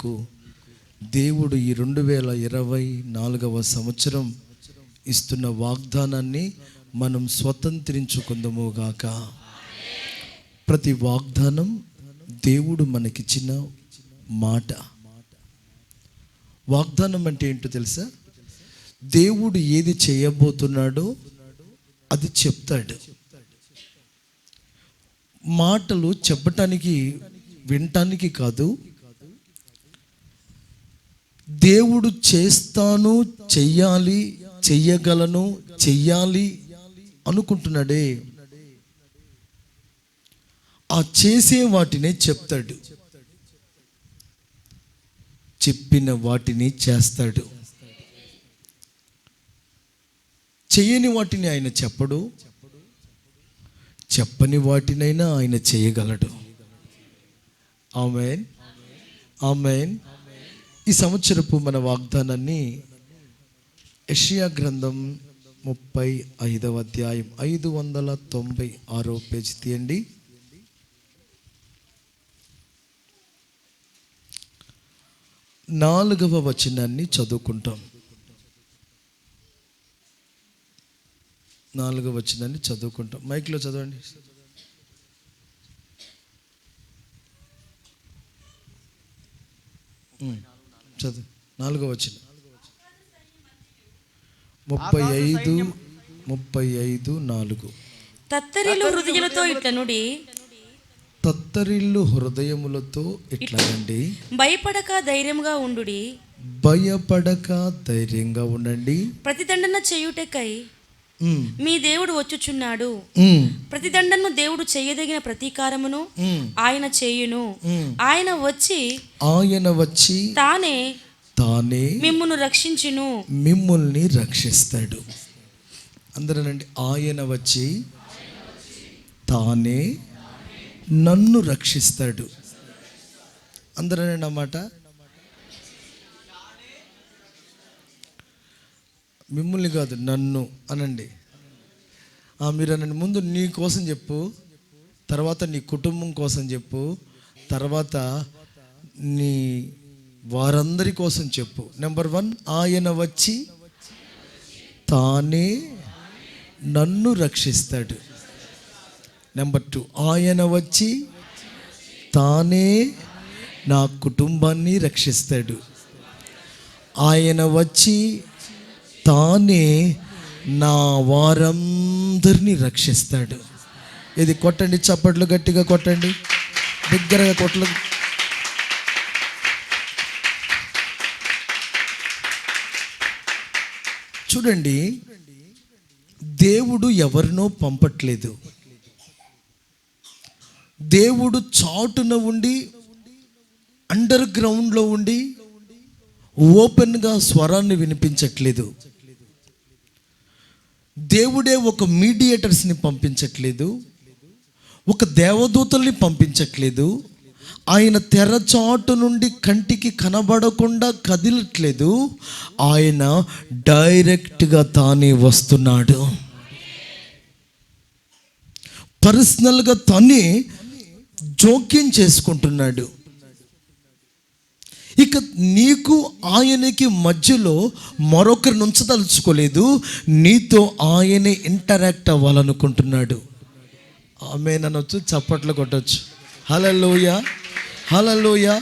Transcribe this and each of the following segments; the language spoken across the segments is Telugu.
మీకు దేవుడు ఈ 2024వ సంవత్సరం ఇస్తున్న వాగ్దానాన్ని మనం స్వతంత్రించుకుందాము గాక. ప్రతి వాగ్దానం దేవుడు మనకిచ్చిన మాట. వాగ్దానం అంటే ఏంటో తెలుసా? దేవుడు ఏది చేయబోతున్నాడో అది చెప్తాడు. మాటలు చెప్పటానికి వినటానికి కాదు, దేవుడు చేస్తాను, చెయ్యాలి, చెయ్యగలను, చెయ్యాలి అనుకుంటున్నాడే, ఆ చేసే వాటినే చెప్తాడు, చెప్పిన వాటిని చేస్తాడు. చేయని వాటిని ఆయన చెప్పడు, చెప్పని వాటినైనా ఆయన చేయగలడు. ఆమేన్, ఆమేన్. ఈ సంవత్సరపు మన వాగ్దానాన్ని యెషయా గ్రంథం 35వ అధ్యాయం 596వ పేజీ తీయండి. నాలుగవ వచనాన్ని చదువుకుంటాం. 4వ వచనాన్ని చదువుకుంటాం. మైక్లో చదవండి. చదువు. 4వ వచనం 35:4. తత్తరిల్లు హృదయములతో ఇట్లనుడి, తత్తరిల్లు హృదయములతో ఇట్లనండి, భయపడక ధైర్యముగా ఉండుడి, భయపడక ధైర్యంగా ఉండండి. ప్రతిదండన చేయుటకై మీ దేవుడు వచ్చుచున్నాడు. ప్రతిదండను దేవుడు చేయదగిన ప్రతీకారమును ఆయన చేయును. ఆయన వచ్చి తానే మిమ్మును రక్షించును, మిమ్ముల్ని రక్షిస్తాడు. అందరనండి, ఆయన వచ్చి తానే నన్ను రక్షిస్తాడు. అందరనండి అన్నమాట. మిమ్మల్ని కాదు, నన్ను అనండి. మీరు అనండి. ముందు నీ కోసం చెప్పు, తర్వాత నీ కుటుంబం కోసం చెప్పు, తర్వాత నీ వారందరి కోసం చెప్పు. నెంబర్ 1, ఆయన వచ్చి తానే నన్ను రక్షిస్తాడు. నెంబర్ 2, ఆయన వచ్చి తానే నా కుటుంబాన్ని రక్షిస్తాడు. ఆయన వచ్చి తానే నా వారందరినీ రక్షిస్తాడు. ఇది కొట్టండి, చప్పట్లు గట్టిగా కొట్టండి, దగ్గరగా కొట్టలు. చూడండి, దేవుడు ఎవరినో పంపట్లేదు. దేవుడు చాటున ఉండి, అండర్ గ్రౌండ్లో ఉండి ఓపెన్గా స్వరాన్ని వినిపించట్లేదు. దేవుడే ఒక మీడియేటర్స్ని పంపించట్లేదు, ఒక దేవదూతల్ని పంపించట్లేదు. ఆయన తెరచాటు నుండి కంటికి కనబడకుండా కదిలట్లేదు. ఆయన డైరెక్ట్గా తానే వస్తున్నాడు. పర్సనల్గా తనే జోక్యం చేసుకుంటున్నాడు. ఇక నీకు ఆయనకి మధ్యలో మరొకరిని ఉంచదలుచుకోలేదు. నీతో ఆయనే ఇంటరాక్ట్ అవ్వాలనుకుంటున్నాడు. ఆమేన్ అనొచ్చు, చప్పట్లు కొట్టచ్చు. హల్లెలూయా, హల్లెలూయా,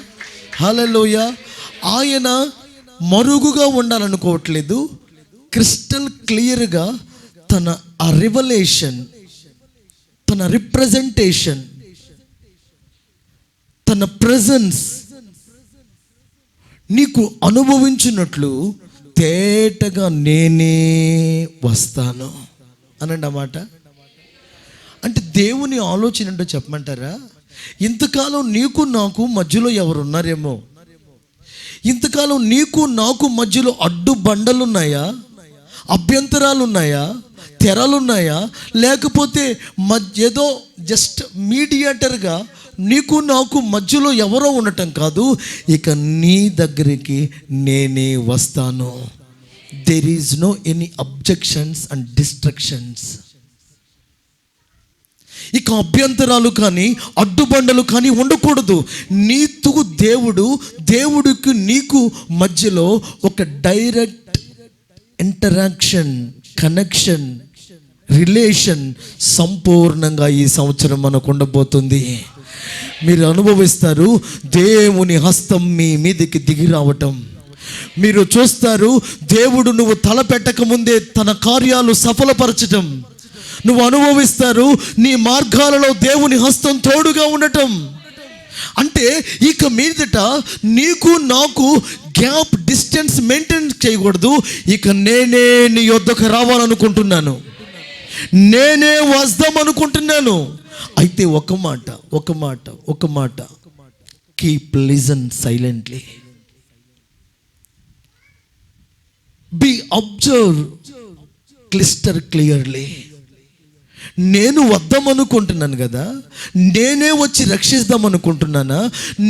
హల్లెలూయా. ఆయన మరుగుగా ఉండాలనుకోవట్లేదు. క్రిస్టల్ క్లియర్గా తన రివలేషన్, తన రిప్రజెంటేషన్, తన ప్రెజెన్స్ నీకు అనుభవించినట్లు తేటగా నేనే వస్తాను అనండి అన్నమాట. అంటే దేవుని ఆలోచన ఏంటో చెప్పమంటారా? ఇంతకాలం నీకు నాకు మధ్యలో ఎవరున్నారేమో, ఇంతకాలం నీకు నాకు మధ్యలో అడ్డు బండలున్నాయా, అభ్యంతరాలున్నాయా, తెరలున్నాయా, లేకపోతే ఏదో జస్ట్ మీడియేటర్గా నీకు నాకు మధ్యలో ఎవరో ఉండటం కాదు, ఇక నీ దగ్గరికి నేనే వస్తాను. There is no any objections and destructions. ఇక అభ్యంతరాలు కానీ అడ్డుబండలు కానీ ఉండకూడదు. నీకు దేవుడికి నీకు మధ్యలో ఒక డైరెక్ట్ ఇంటరాక్షన్, కనెక్షన్, రిలేషన్ సంపూర్ణంగా ఈ సంవత్సరం మనకు ఉండబోతుంది. మీరు అనుభవిస్తారు దేవుని హస్తం మీ మీదకి దిగి రావటం. మీరు చూస్తారు దేవుడు నువ్వు తలపెట్టక ముందే తన కార్యాలు సఫలపరచటం. నువ్వు అనుభవిస్తారు నీ మార్గాలలో దేవుని హస్తం తోడుగా ఉండటం. అంటే ఇక మీదట నీకు నాకు గ్యాప్, డిస్టెన్స్ మెయింటైన్ చేయకూడదు. ఇక నేనే నీ యొద్దకు రావాలనుకుంటున్నాను, నేనే వద్దాం అనుకుంటున్నాను. అయితే ఒక మాట, keep listen silently, be observe cluster clearly. నేను వద్దాం అనుకుంటున్నాను కదా, నేనే వచ్చి రక్షిద్దాం అనుకుంటున్నానా?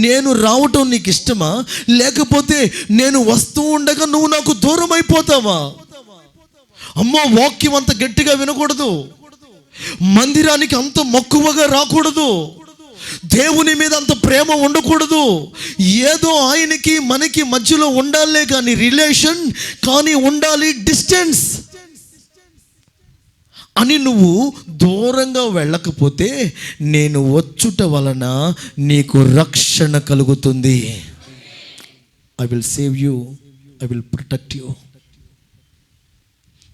నేను రావటం నీకు ఇష్టమా? లేకపోతే నేను వస్తూ ఉండగా నువ్వు నాకు దూరం అయిపోతావా? అమ్మో, వాక్యం అంత గట్టిగా వినకూడదు, మందిరానికి అంత మక్కువగా రాకూడదు, దేవుని మీద అంత ప్రేమ ఉండకూడదు. ఏదో ఆయనకి మనకి మధ్యలో ఉండాలే కానీ రిలేషన్, కానీ ఉండాలి డిస్టెన్స్ అని నువ్వు దూరంగా వెళ్ళకపోతే నేను వచ్చుట వలన నీకు రక్షణ కలుగుతుంది. I will save you, I will protect you.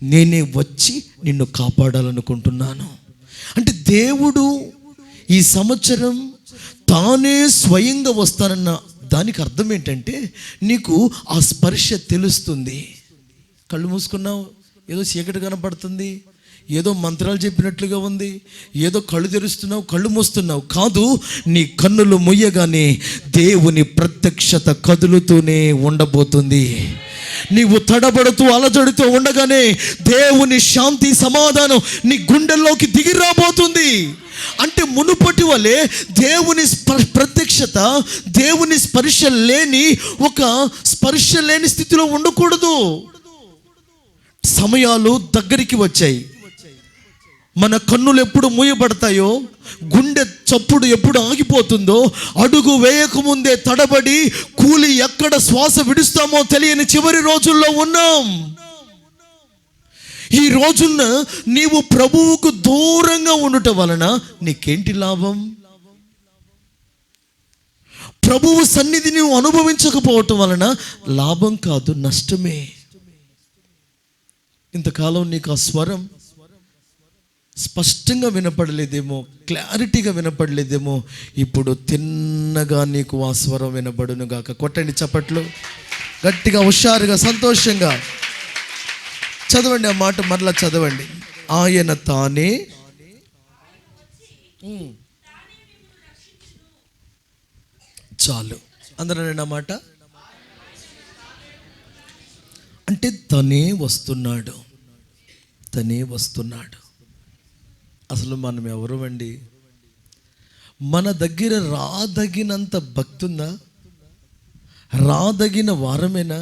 నేనే వచ్చి నిన్ను కాపాడాలనుకుంటున్నాను. అంటే దేవుడు ఈ సంవత్సరం తానే స్వయంగా వస్తానన్న దానికి అర్థం ఏంటంటే నీకు ఆ స్పర్శ తెలుస్తుంది. కళ్ళు మూసుకున్నావు, ఏదో చీకటి కనపడుతుంది, ఏదో మంత్రాలు చెప్పినట్లుగా ఉంది, ఏదో కళ్ళు తెరుస్తున్నావు, కళ్ళు మూస్తున్నావు. కాదు, నీ కన్నులు మొయ్యగానే దేవుని ప్రత్యక్షత కదులుతూనే ఉండబోతుంది. నీవు తడబడుతూ అలజడుతూ ఉండగానే దేవుని శాంతి, సమాధానం నీ గుండెల్లోకి దిగి రాబోతుంది. అంటే మునుపటి వలె దేవుని ప్రత్యక్షత, దేవుని స్పర్శ లేని ఒక స్పర్శ లేని స్థితిలో ఉండకూడదు. సమయాలు దగ్గరికి వచ్చాయి. మన కన్నులు ఎప్పుడు మూయబడతాయో, గుండె చప్పుడు ఎప్పుడు ఆగిపోతుందో, అడుగు వేయకముందే తడబడి కూలి ఎక్కడ శ్వాస విడుస్తామో తెలియని చివరి రోజుల్లో ఉన్నాం. ఈ రోజున నీవు ప్రభువుకు దూరంగా ఉండటం వలన నీకేంటి లాభం? ప్రభువు సన్నిధి నీవు అనుభవించకపోవటం వలన లాభం కాదు, నష్టమే. ఇంతకాలం నీకు ఆ స్వరం స్పష్టంగా వినపడలేదేమో, క్లారిటీగా వినపడలేదేమో. ఇప్పుడు తిన్నగా నీకు ఆ స్వరం వినబడును గాక. కొట్టండి చప్పట్లు గట్టిగా, హుషారుగా, సంతోషంగా చదవండి. ఆ మాట మరలా చదవండి. ఆయన తానే చాలు. అందరూ అన్నమాట అంటే తనే వస్తున్నాడు. అసలు మనం ఎవరు అండి? మన దగ్గర రాదగినంత భక్తి ఉందా? రాదగిన వారమేనా?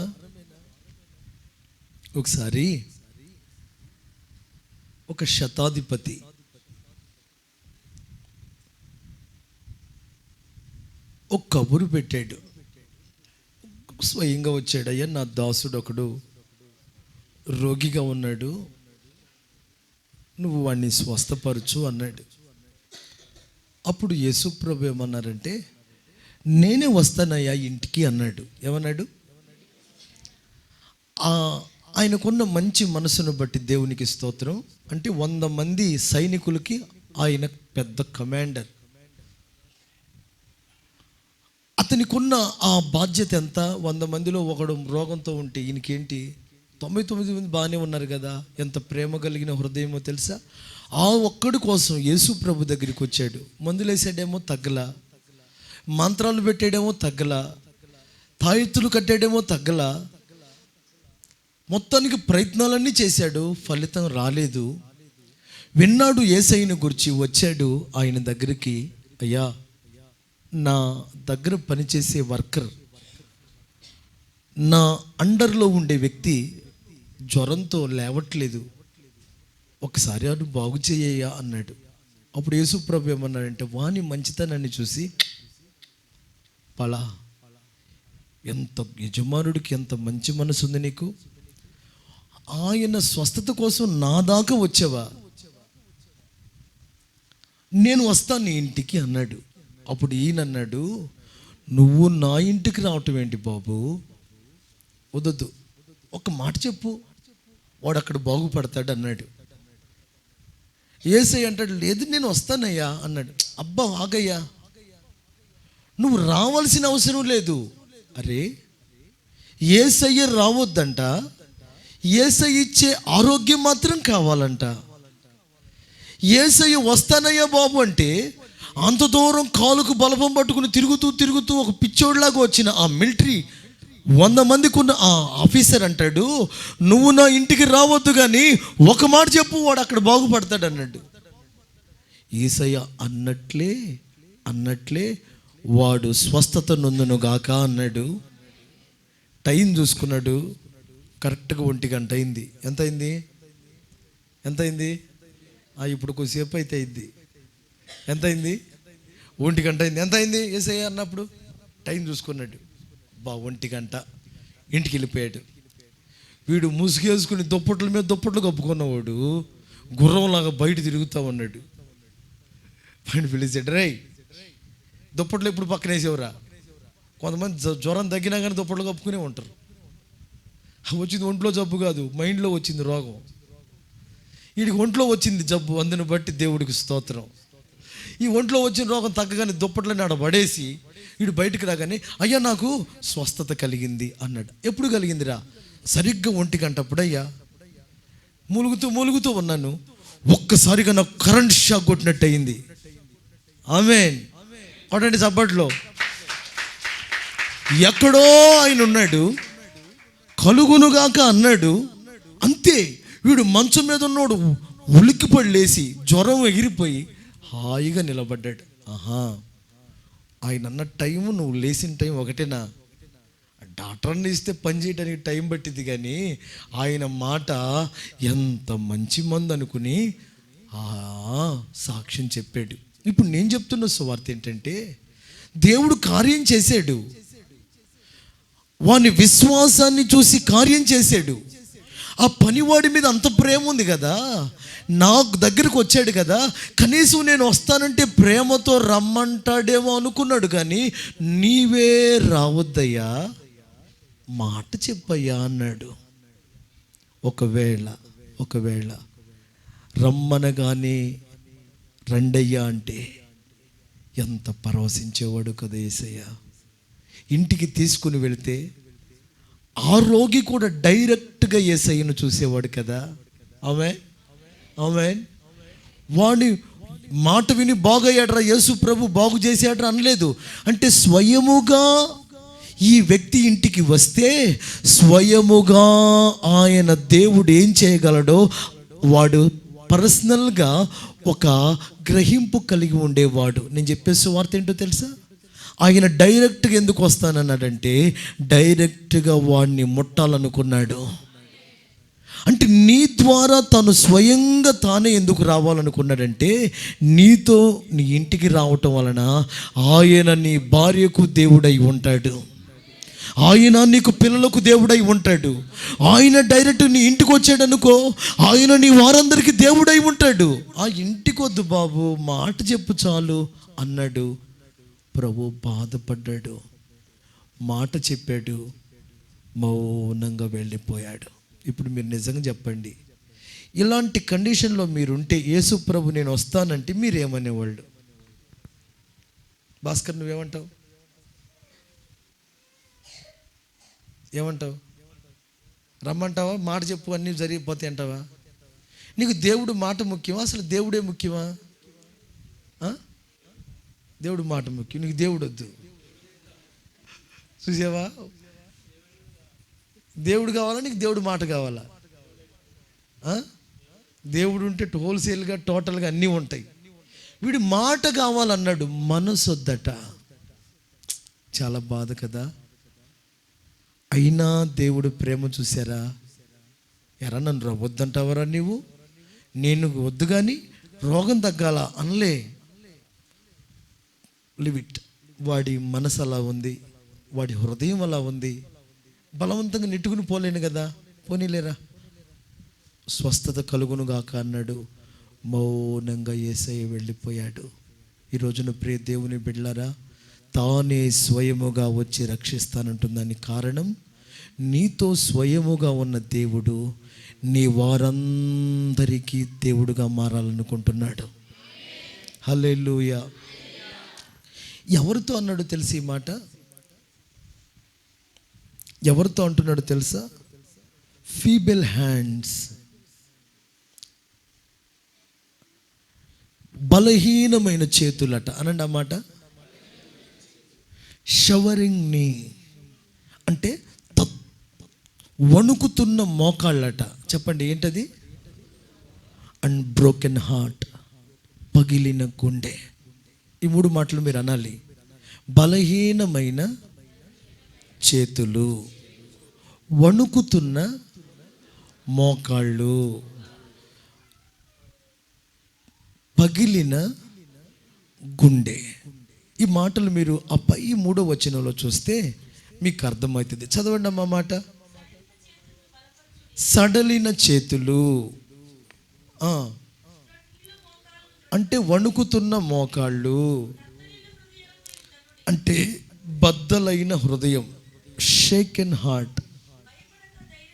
ఒకసారి ఒక శతాధిపతి ఒక కబురు పెట్టాడు. స్వయంగా వచ్చాడు. అయ్యా, నా దాసుడు ఒకడు రోగిగా ఉన్నాడు, నువ్వు వాడిని స్వస్థపరచు అన్నాడు. అప్పుడు యేసుప్రభు ఏమన్నారంటే, నేనే వస్తానయ్యా ఇంటికి అన్నాడు. ఏమన్నాడు? ఆయనకున్న మంచి మనసును బట్టి దేవునికి స్తోత్రం. అంటే 100 మంది సైనికులకి ఆయన పెద్ద కమాండర్. అతనికున్న ఆ బాధ్యత ఎంత? 100 మందిలో ఒకడు రోగంతో ఉంటే ఈయనకేంటి? 99 మంది బాగానే ఉన్నారు కదా. ఎంత ప్రేమ కలిగిన హృదయమో తెలుసా? ఆ ఒక్కడి కోసం యేసు ప్రభు దగ్గరికి వచ్చాడు. మందులు వేసాడేమో తగ్గలా, మంత్రాలు పెట్టాడేమో తగ్గలా, తాయెత్తులు కట్టాడేమో తగ్గలా, మొత్తానికి ప్రయత్నాలన్నీ చేశాడు, ఫలితం రాలేదు. విన్నాడు యేసయ్యను గురించి, వచ్చాడు ఆయన దగ్గరికి. అయ్యా, నా దగ్గర పనిచేసే వర్కర్, నా అండర్లో ఉండే వ్యక్తి జ్వరంతో లేవట్లేదు, ఒకసారి అను బాగు చేయ్యా అన్నాడు. అప్పుడు యేసుప్రభు ఏమన్నాడంటే, వాని మంచితనాన్ని చూసి పలా ఎంత యజమానుడికి ఎంత మంచి మనసు ఉంది నీకు. ఆయన స్వస్థత కోసం నా దాకా వచ్చావా, నేను వస్తాను నీ ఇంటికి అన్నాడు. అప్పుడు ఈయన అన్నాడు, నువ్వు నా ఇంటికి రావటం ఏంటి బాబు, వద్దు, ఒక మాట చెప్పు, వాడు అక్కడ బాగుపడతాడు అన్నాడు. యేసయ్య అంటాడు, లేదు నేను వస్తానయ్యా అన్నాడు. అబ్బా ఆగయ్యా, నువ్వు రావాల్సిన అవసరం లేదు. అరే, యేసయ్య రావద్దంట, యేసయ్య ఇచ్చే ఆరోగ్యం మాత్రం కావాలంట. యేసయ్య వస్తానయ్యా బాబు అంటే అంత దూరం కాలుకు బలపం పట్టుకుని తిరుగుతూ ఒక పిచ్చోడ్లాగా వచ్చిన ఆ మిలిటరీ 100 మందికి ఉన్న ఆ ఆఫీసర్ అంటాడు, నువ్వు నా ఇంటికి రావద్దు కానీ ఒక మాట చెప్పు, వాడు అక్కడ బాగుపడతాడు అన్నాడు. యేసయ్య అన్నట్లే వాడు స్వస్థత నొందును గాక అన్నాడు. టైం చూసుకున్నాడు, కరెక్ట్గా 1 గంట అయింది. ఎంత అయింది? ఇప్పుడు కొద్దిసేపు అయితే అయింది. ఎంత అయింది? 1 గంట అయింది. ఎంత అయింది యేసయ్య అన్నప్పుడు? టైం చూసుకున్నాడు. 1 గంట. ఇంటికి వెళ్ళిపోయాడు. వీడు ముసుగేసుకుని దుప్పట్ల మీద దుప్పట్లు కప్పుకున్నవాడు గుర్రంలాగా బయట తిరుగుతూ ఉన్నాడు. పైన పిలిచాడు, రై దుప్పట్లు ఎప్పుడు పక్కన వేసేవరా. కొంతమంది జ్వరం తగ్గినా కానీ దుప్పట్లు కప్పుకునే ఉంటారు. వచ్చింది ఒంట్లో జబ్బు కాదు, మైండ్లో వచ్చింది రోగం. వీడికి ఒంట్లో వచ్చింది జబ్బు, అందుని బట్టి దేవుడికి స్తోత్రం. ఈ ఒంట్లో వచ్చిన రోగం తగ్గగానే దుప్పట్లని ఆడ పడేసి వీడు బయటకు రాగానే, అయ్యా నాకు స్వస్థత కలిగింది అన్నాడు. ఎప్పుడు కలిగిందిరా? సరిగ్గా 1 గంట అప్పుడయ్యా. మూలుగుతూ ఉన్నాను, ఒక్కసారిగా నాకు కరెంట్ షాక్ కొట్టినట్టు అయింది. ఆమేన్. కొట్టండి చప్పట్లో. ఎక్కడో ఆయన ఉన్నాడు, కలుగునుగాక అన్నాడు, అంతే. వీడు మంచం మీద ఉన్నాడు, ఉలిక్కిపడి లేచి జ్వరం ఎగిరిపోయి హాయిగా నిలబడ్డాడు. ఆయన అన్న టైము నువ్వు లేచిన టైం ఒకటేనా? డాక్టర్ని ఇస్తే పని చేయడానికి టైం పట్టింది, కానీ ఆయన మాట ఎంత మంచి మందు అనుకుని సాక్ష్యం చెప్పాడు. ఇప్పుడు నేను చెప్తున్న సువార్త ఏంటంటే, దేవుడు కార్యం చేశాడు, వాని విశ్వాసాన్ని చూసి కార్యం చేశాడు. ఆ పనివాడి మీద అంత ప్రేమ ఉంది కదా, నాకు దగ్గరకు వచ్చాడు కదా, కనీసం నేను వస్తానంటే ప్రేమతో రమ్మంటాడేమో అనుకున్నాడు. కానీ నీవే రావద్దయ్యా, మాట చెప్పయ్యా అన్నాడు. ఒకవేళ రమ్మనగానే రండయ్యా అంటే ఎంత పరవశించేవాడు కదా యేసయ్య. ఇంటికి తీసుకుని వెళితే ఆ రోగి కూడా డైరెక్ట్గా యేసయ్యను చూసేవాడు కదా. ఆమేన్. వాడిని మాట విని బాగయ్యాడ్రా, యేసు ప్రభు బాగు చేశాడ్రా అనలేదు. అంటే స్వయముగా ఈ వ్యక్తి ఇంటికి వస్తే స్వయముగా ఆయన దేవుడు ఏం చేయగలడో వాడు పర్సనల్గా ఒక గ్రహింపు కలిగి ఉండేవాడు. నేను చెప్పే సువార్త ఏంటో తెలుసా? ఆయన డైరెక్ట్గా ఎందుకు వస్తానన్నాడంటే, డైరెక్ట్గా వాడిని ముట్టాలనుకున్నాడు. అంటే నీ ద్వారా తను స్వయంగా తానే ఎందుకు రావాలనుకున్నాడంటే, నీతో నీ ఇంటికి రావటం వలన ఆయన నీ భార్యకు దేవుడై ఉంటాడు, ఆయన నీకు పిల్లలకు దేవుడై ఉంటాడు. ఆయన డైరెక్ట్ నీ ఇంటికి వచ్చాడు అనుకో, ఆయన నీ వారందరికీ దేవుడై ఉంటాడు. ఆ ఇంటికి వద్దు బాబు, మాట చెప్పు చాలు అన్నాడు. ప్రభు బాధపడ్డాడు, మాట చెప్పాడు, మౌనంగా వెళ్ళిపోయాడు. ఇప్పుడు మీరు నిజంగా చెప్పండి, ఇలాంటి కండిషన్లో మీరుంటే యేసు ప్రభు నేను వస్తానంటే మీరేమనేవాళ్ళు? భాస్కర్ నువ్వేమంటావు? రమ్మంటావా? మాట చెప్పు అన్నీ జరిగిపోతాయి అంటావా? నీకు దేవుడు మాట ముఖ్యమా, అసలు దేవుడే ముఖ్యమా? దేవుడు మాట ముఖ్యం, నీకు దేవుడు వద్దు. చూసావా? దేవుడు కావాలా, నీకు దేవుడు మాట కావాలా? దేవుడు ఉంటే హోల్సేల్గా టోటల్గా అన్నీ ఉంటాయి. వీడి మాట కావాలన్నాడు, మనసు వద్దట. చాలా బాధ కదా. అయినా దేవుడు ప్రేమ చూసారా? ఎరా నన్ను వద్దంటావరా నీవు? నేను వద్దు కానీ రోగం తగ్గాల అనలే. లివిట్. వాడి మనసు అలా ఉంది, వాడి హృదయం అలా ఉంది. బలవంతంగా నెట్టుకుని పోలేను కదా, పోనీలేరా, స్వస్థత కలుగునుగాక అన్నాడు. మౌనంగా యేసయ్య వెళ్ళిపోయాడు. ఈ రోజున ప్రియ దేవుని బిడ్డలారా, తానే స్వయముగా వచ్చి రక్షిస్తానంటుందానికి కారణం, నీతో స్వయముగా ఉన్న దేవుడు నీ వారందరికీ దేవుడుగా మారాలనుకుంటున్నాడు. హల్లెలూయా. ఎవరితో అన్నాడు తెలుసు ఈ మాట? ఎవరితో అంటున్నాడు తెలుసా? ఫీబుల్ హ్యాండ్స్, బలహీనమైన చేతులట. అనండి ఆ మాట. షవరింగ్ నీ అంటే వణుకుతున్న మోకాళ్ళట. చెప్పండి ఏంటది? అండ్ బ్రోకెన్ హార్ట్, పగిలిన గుండె. ఈ 3 మాటలు మీరు అనాలి. బలహీనమైన చేతులు, వణుకుతున్న మోకాళ్ళు, పగిలిన గుండె. ఈ మాటలు మీరు ఆ పై 3వ వచనంలో చూస్తే మీకు అర్థమవుతుంది. చదవండి అమ్మా మాట. సడలిన చేతులు అంటే వణుకుతున్న మోకాళ్ళు, అంటే బద్దలైన హృదయం, షేకెన్ హార్ట్,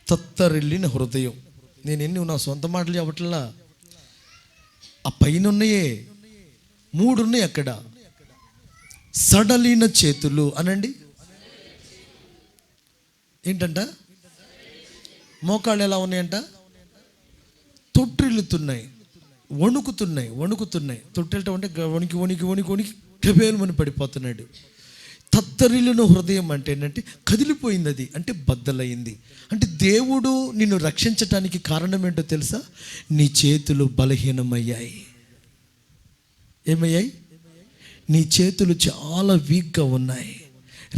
తత్తరిల్లిన హృదయం. నేను నా సొంత మాటలు చెప్పట్లా, ఆ పైన ఉన్నాయే 3 ఉన్నాయి అక్కడ. సడలిన చేతులు అనండి. ఏంటంట? మోకాళ్ళు ఎలా ఉన్నాయంట? తొట్టిల్లుతున్నాయి, వణుకుతున్నాయి. తొట్టిల్లటం అంటే వణికి వణికి వణికి వణికి కబేలుమని పడిపోతున్నాడు. తత్తరిల్లిన హృదయం అంటే ఏంటంటే కదిలిపోయింది, అది అంటే బద్దలైంది. అంటే దేవుడు నిన్ను రక్షించటానికి కారణం ఏంటో తెలుసా? నీ చేతులు బలహీనమయ్యాయి. ఏమయ్యాయి? నీ చేతులు చాలా వీక్గా ఉన్నాయి.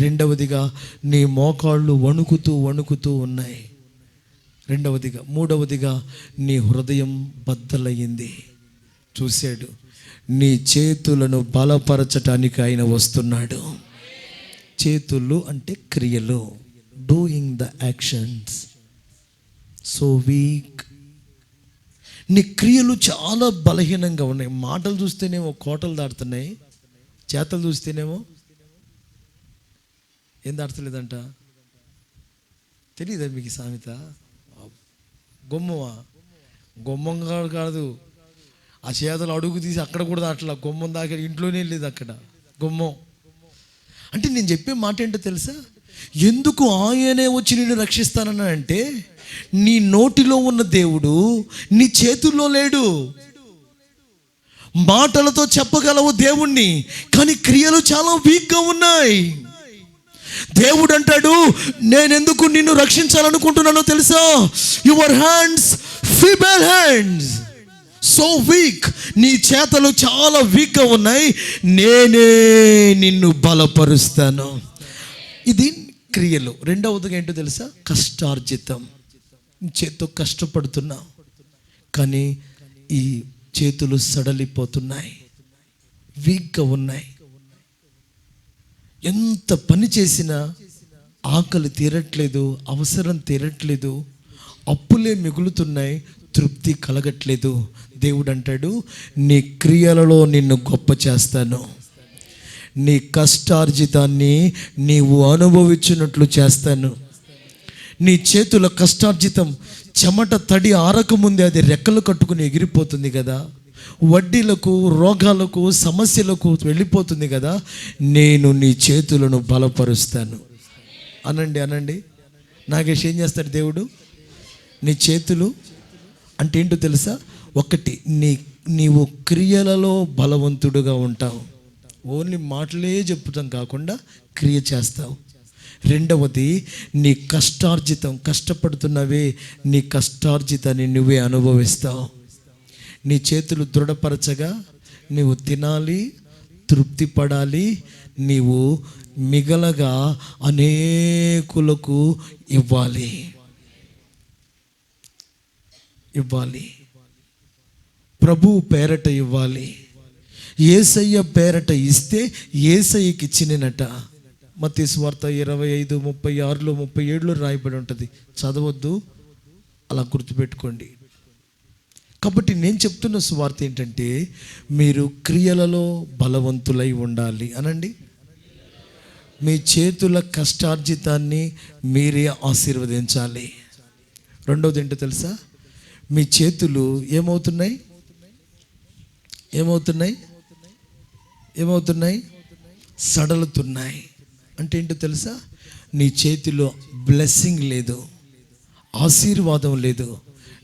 రెండవదిగా నీ మోకాళ్ళు వణుకుతూ ఉన్నాయి. మూడవదిగా నీ హృదయం బద్దలయ్యింది. చూశాడు, నీ చేతులను బలపరచటానికి ఆయన వస్తున్నాడు. చేతులు అంటే క్రియలు, doing the actions. So weak. నీ క్రియలు చాలా బలహీనంగా ఉన్నాయి. మాటలు చూస్తేనేమో కోటలు దాటుతున్నాయి, చేతలు చూస్తేనేమో ఏం దాటలేదంట. తెలియదా మీకు సామెత? గుమ్మంగా కాదు, ఆ చేతలు అడుగు తీసి అక్కడ కూడా దాటలా. గుమ్మం దాకా ఇంట్లోనే లేదు, అక్కడ గుమ్మం. అంటే నేను చెప్పే మాట ఏంటో తెలుసా? ఎందుకు ఆయనే వచ్చి నిన్ను రక్షిస్తానన్నా అంటే, నీ నోటిలో ఉన్న దేవుడు నీ చేతుల్లో లేడు. మాటలతో చెప్పగలవు దేవుణ్ణి, కానీ క్రియలు చాలా వీక్గా ఉన్నాయి. దేవుడు అంటాడు, నేనెందుకు నిన్ను రక్షించాలనుకుంటున్నానో తెలుసా? Your hands feeble hands, so weak. నీ చేతలు చాలా వీక్గా ఉన్నాయి, నేనే నిన్ను బలపరుస్తాను. ఇది క్రియలు. రెండవదిగా ఏంటో తెలుసా? కష్టార్జితం. చేత్తో కష్టపడుతున్నావు, కానీ ఈ చేతులు సడలిపోతున్నాయి, వీక్గా ఉన్నాయి. ఎంత పని చేసినా ఆకలి తీరట్లేదు, అవసరం తీరట్లేదు, అప్పులే మిగులుతున్నాయి, తృప్తి కలగట్లేదు. దేవుడు అంటాడు, నీ క్రియలలో నిన్ను గొప్ప చేస్తాను, నీ కష్టార్జితాన్ని నీవు అనుభవించినట్లు చేస్తాను. నీ చేతుల కష్టార్జితం చెమట తడి ఆరకముందే అది రెక్కలు కట్టుకుని ఎగిరిపోతుంది కదా, వడ్డీలకు, రోగాలకు, సమస్యలకు వెళ్ళిపోతుంది కదా. నేను నీ చేతులను బలపరుస్తాను. అనండి. నాగేష్ ఏం చేస్తాడు దేవుడు? నీ చేతులు అంటే ఏంటో తెలుసా? ఒకటి, నీవు క్రియలలో బలవంతుడుగా ఉంటావు. ఓన్లీ మాటలే చెప్పుతాం కాకుండా క్రియ చేస్తావు. రెండవది, నీ కష్టార్జితం, కష్టపడుతున్నవే, నీ కష్టార్జితాన్ని నువ్వే అనుభవిస్తావు. నీ చేతులు దృఢపరచగా నీవు తినాలి, తృప్తి పడాలి, నీవు మిగలగా అనేకులకు ఇవ్వాలి. ప్రభువు పేరట ఇవ్వాలి. యేసయ్య పేరట ఇస్తే యేసయ్యకి ఇచ్చినట. మత్తయి సువార్త 25, 36, 37 రాయబడి ఉంటుంది. చదవద్దు, అలా గుర్తుపెట్టుకోండి. కాబట్టి నేను చెప్తున్న సువార్త ఏంటంటే, మీరు క్రియలలో బలవంతులై ఉండాలి అనండి. మీ చేతుల కష్టార్జితాన్ని మీరే ఆశీర్వదించాలి. రెండవది ఏంటో తెలుసా? మీ చేతులు ఏమవుతున్నాయి? సడలుతున్నాయి. అంటే ఏంటో తెలుసా? నీ చేతిలో బ్లెస్సింగ్ లేదు, ఆశీర్వాదం లేదు.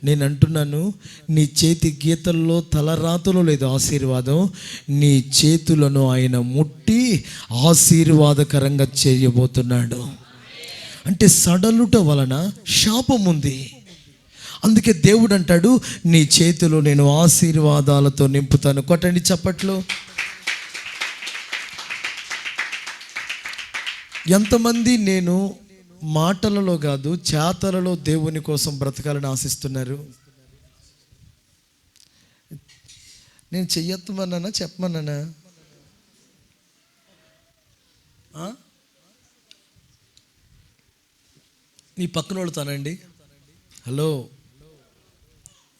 నేను అంటున్నాను, నీ చేతి గీతల్లో తలరాతలో లేదు ఆశీర్వాదం. నీ చేతులను ఆయన ముట్టి ఆశీర్వాదకరంగా చేయబోతున్నాడు. అంటే సడలుట వలన శాపం ఉంది. అందుకే దేవుడు అంటాడు, నీ చేతులు నేను ఆశీర్వాదాలతో నింపుతాను. కొట్టండి చప్పట్లు. ఎంతమంది నేను మాటలలో కాదు చేతలలో దేవుని కోసం బ్రతకాలని ఆశిస్తున్నారు? నేను చెయ్యొత్తమన్నానా చెప్పమన్నానా? నీ పక్కన వెళుతానండి. హలో,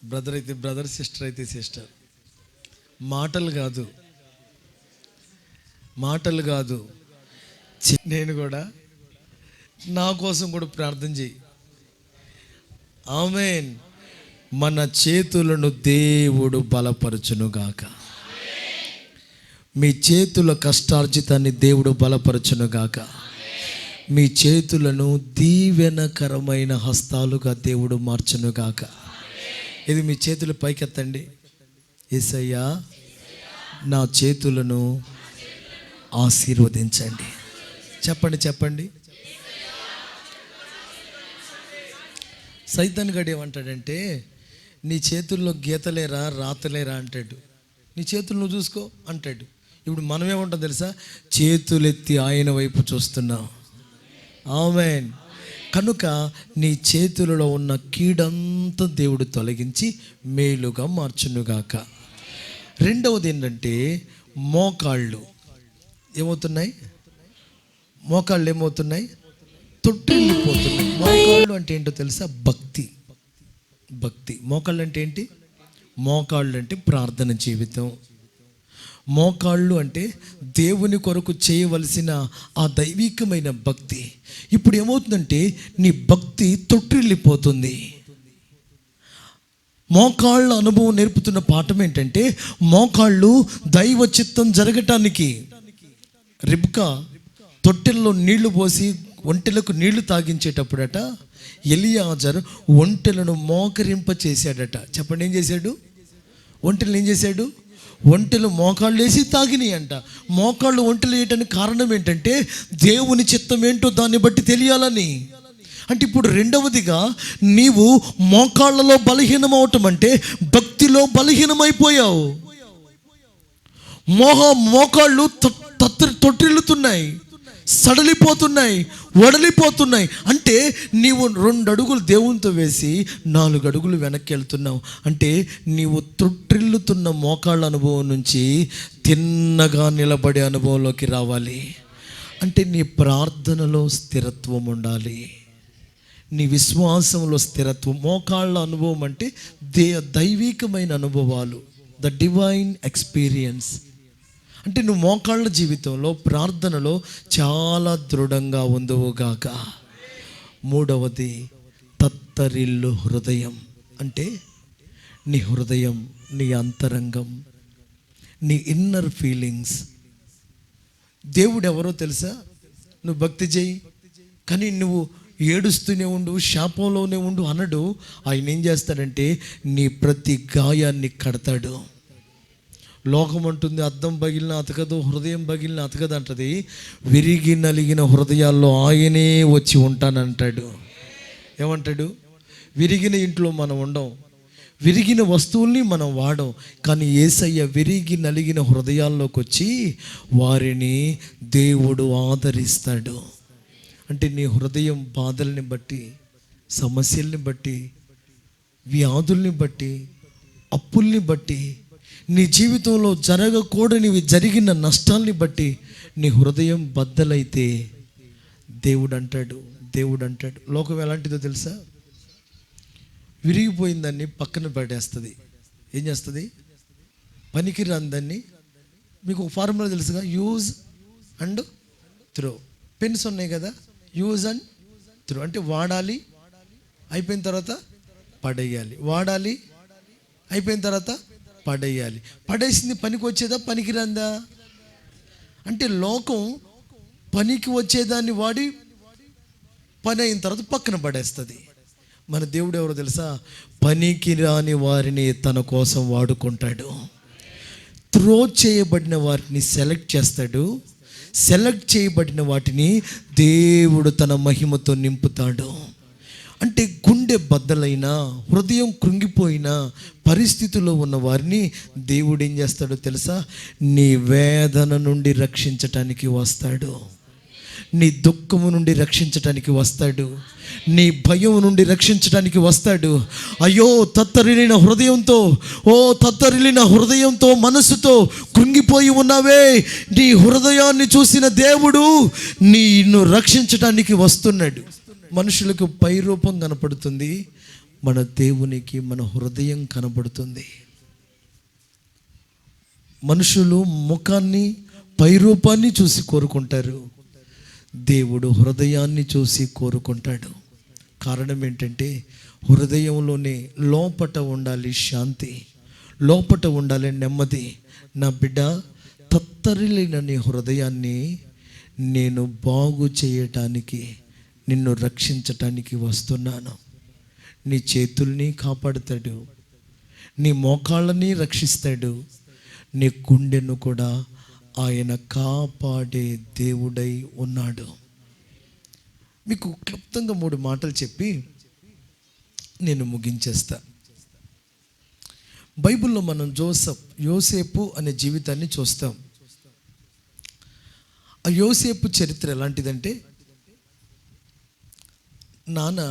బ్రదర్ అయితే బ్రదర్, సిస్టర్ అయితే సిస్టర్. మాటలు కాదు. నేను కూడా నా కోసం కూడా ప్రార్థన చేయి. ఆమేన్. మన చేతులను దేవుడు బలపరచునుగాక. మీ చేతుల కష్టార్జితాన్ని దేవుడు బలపరచునుగాక. మీ చేతులను దీవెనకరమైన హస్తాలుగా దేవుడు మార్చునుగాక. ఇది మీ చేతులు పైకెత్తండి. యేసయ్యా, నా చేతులను ఆశీర్వదించండి. చెప్పండి. సైతాన్ గడు ఏమంటాడంటే, నీ చేతుల్లో గీతలేరా రాతలేరా అంటాడు. నీ చేతులు నువ్వు చూసుకో అంటాడు. ఇప్పుడు మనం ఏమంటాం తెలుసా? చేతులెత్తి ఆయన వైపు చూస్తున్నాం. ఆమేన్. కనుక నీ చేతులలో ఉన్న కీడంతా దేవుడు తొలగించి మేలుగా మార్చునుగాక. రెండవది ఏంటంటే, మోకాళ్ళు ఏమవుతున్నాయి? తొట్టిల్లిపోతున్నాయి. మోకాళ్ళు అంటే ఏంటో తెలుసా? భక్తి. మోకాళ్ళు అంటే ఏంటి? మోకాళ్ళు అంటే ప్రార్థన జీవితం. మోకాళ్ళు అంటే దేవుని కొరకు చేయవలసిన ఆ దైవికమైన భక్తి. ఇప్పుడు ఏమవుతుందంటే, నీ భక్తి తొట్టిల్లిపోతుంది. మోకాళ్ళ అనుభవం నేర్పుతున్న పాఠం ఏంటంటే, మోకాళ్ళు దైవ చిత్తం జరగటానికి. రిబ్కా తొట్టెల్లో నీళ్లు పోసి ఒంటెలకు నీళ్లు తాగించేటప్పుడట, ఎలియాజర్ ఒంటెలను మోకరింప చేశాడట. చెప్పండి, ఏం చేశాడు? ఒంటెలు మోకాళ్ళు వేసి తాగినాయి అంట. మోకాళ్ళు ఒంటెలు వేయటానికి కారణం ఏంటంటే, దేవుని చిత్తం ఏంటో దాన్ని బట్టి తెలియాలని. అంటే ఇప్పుడు రెండవదిగా, నీవు మోకాళ్ళలో బలహీనం అవటం అంటే భక్తిలో బలహీనమైపోయావు. మోకాళ్ళు తొట్టిల్లుతున్నాయి, సడలిపోతున్నాయి, వడలిపోతున్నాయి. అంటే నీవు 2 అడుగులు దేవునితో వేసి 4 అడుగులు వెనక్కి వెళ్తున్నావు. అంటే నీవు తొట్టిల్లుతున్న మోకాళ్ళ అనుభవం నుంచి తిన్నగా నిలబడే అనుభవంలోకి రావాలి. అంటే నీ ప్రార్థనలో స్థిరత్వం ఉండాలి, నీ విశ్వాసంలో స్థిరత్వం. మోకాళ్ళ అనుభవం అంటే దైవికమైన అనుభవాలు, ద డివైన్ ఎక్స్పీరియన్స్. అంటే నువ్వు మోకాళ్ళ జీవితంలో ప్రార్థనలో చాలా దృఢంగా ఉందువుగాక. మూడవది, తత్తరిల్లు హృదయం. అంటే నీ హృదయం, నీ అంతరంగం, నీ ఇన్నర్ ఫీలింగ్స్. దేవుడు ఎవరో తెలుసా? నువ్వు భక్తి చేయి కానీ నువ్వు ఏడుస్తూనే ఉండు, శాపంలోనే ఉండు అనడు. ఆయన ఏం చేస్తాడంటే, నీ ప్రతి గాయాన్ని కడతాడు. లోకం అంటుంది అద్దం పగిలిన అతకదు, హృదయం పగిలిన అతకదు అంటది. విరిగి నలిగిన హృదయాల్లో ఆయనే వచ్చి ఉంటానంటాడు. ఏమంటాడు? విరిగిన ఇంట్లో మనం ఉండం, విరిగిన వస్తువుల్ని మనం వాడం. కానీ యేసయ్య విరిగి నలిగిన హృదయాల్లోకి వచ్చి వారిని దేవుడు ఆదరిస్తాడు. అంటే నీ హృదయం బాధల్ని బట్టి, సమస్యల్ని బట్టి, వ్యాధుల్ని బట్టి, అప్పుల్ని బట్టి, నీ జీవితంలో జరగకూడనివి జరిగిన నష్టాల్ని బట్టి నీ హృదయం బద్దలైతే దేవుడు అంటాడు లోకం ఎలాంటిదో తెలుసా? విరిగిపోయిందాన్ని పక్కన పడేస్తుంది. ఏం చేస్తుంది? పనికి రాందాన్ని. మీకు ఒక ఫార్ములా తెలుసుగా, యూజ్ అండ్ త్రో. పెన్స్ ఉన్నాయి కదా, యూజ్ అండ్ త్రో అంటే వాడాలి, అయిపోయిన తర్వాత పడేయాలి, వాడాలి, అయిపోయిన తర్వాత పడేయాలి. పడేసింది పనికి వచ్చేదా, పనికి రాందా? అంటే లోకం పనికి వచ్చేదాన్ని వాడి పని అయిన తర్వాత పక్కన పడేస్తుంది. మన దేవుడు ఎవరో తెలుసా? పనికి రాని వారిని తన కోసం వాడుకుంటాడు. త్రో చేయబడిన వాటిని సెలెక్ట్ చేస్తాడు. సెలెక్ట్ చేయబడిన వాటిని దేవుడు తన మహిమతో నింపుతాడు. అంటే గుండె బద్దలైనా, హృదయం కృంగిపోయిన పరిస్థితుల్లో ఉన్న వారిని దేవుడు ఏం చేస్తాడో తెలుసా? నీ వేదన నుండి రక్షించటానికి వస్తాడు, నీ దుఃఖము నుండి రక్షించటానికి వస్తాడు, నీ భయం నుండి రక్షించడానికి వస్తాడు. అయ్యో తత్తరిల్లిన హృదయంతో మనసుతో కృంగిపోయి ఉన్నావే, నీ హృదయాన్ని చూసిన దేవుడు నిన్ను రక్షించడానికి వస్తున్నాడు. మనుషులకు పై రూపం కనపడుతుంది, మన దేవునికి మన హృదయం కనపడుతుంది. మనుషులు ముఖాన్ని, పై రూపాన్ని చూసి కోరుకుంటారు, దేవుడు హృదయాన్ని చూసి కోరుకుంటాడు. కారణం ఏంటంటే హృదయంలోనే లోపట ఉండాలి శాంతి, లోపట ఉండాలి నెమ్మది. నా బిడ్డ, తత్తరిల్లిన నీ హృదయాన్ని నేను బాగు చేయటానికి, నిన్ను రక్షించటానికి వస్తున్నాను. నీ చేతుల్ని కాపాడుతాడు, నీ మోకాళ్ళని రక్షిస్తాడు, నీ గుండెను కూడా ఆయన కాపాడే దేవుడై ఉన్నాడు. మీకు క్లుప్తంగా 3 మాటలు చెప్పి నేను ముగించేస్తా. బైబిల్లో మనం యోసేపు అనే జీవితాన్ని చూస్తాం. ఆ యోసేపు చరిత్ర ఎలాంటిదంటే, నాన్న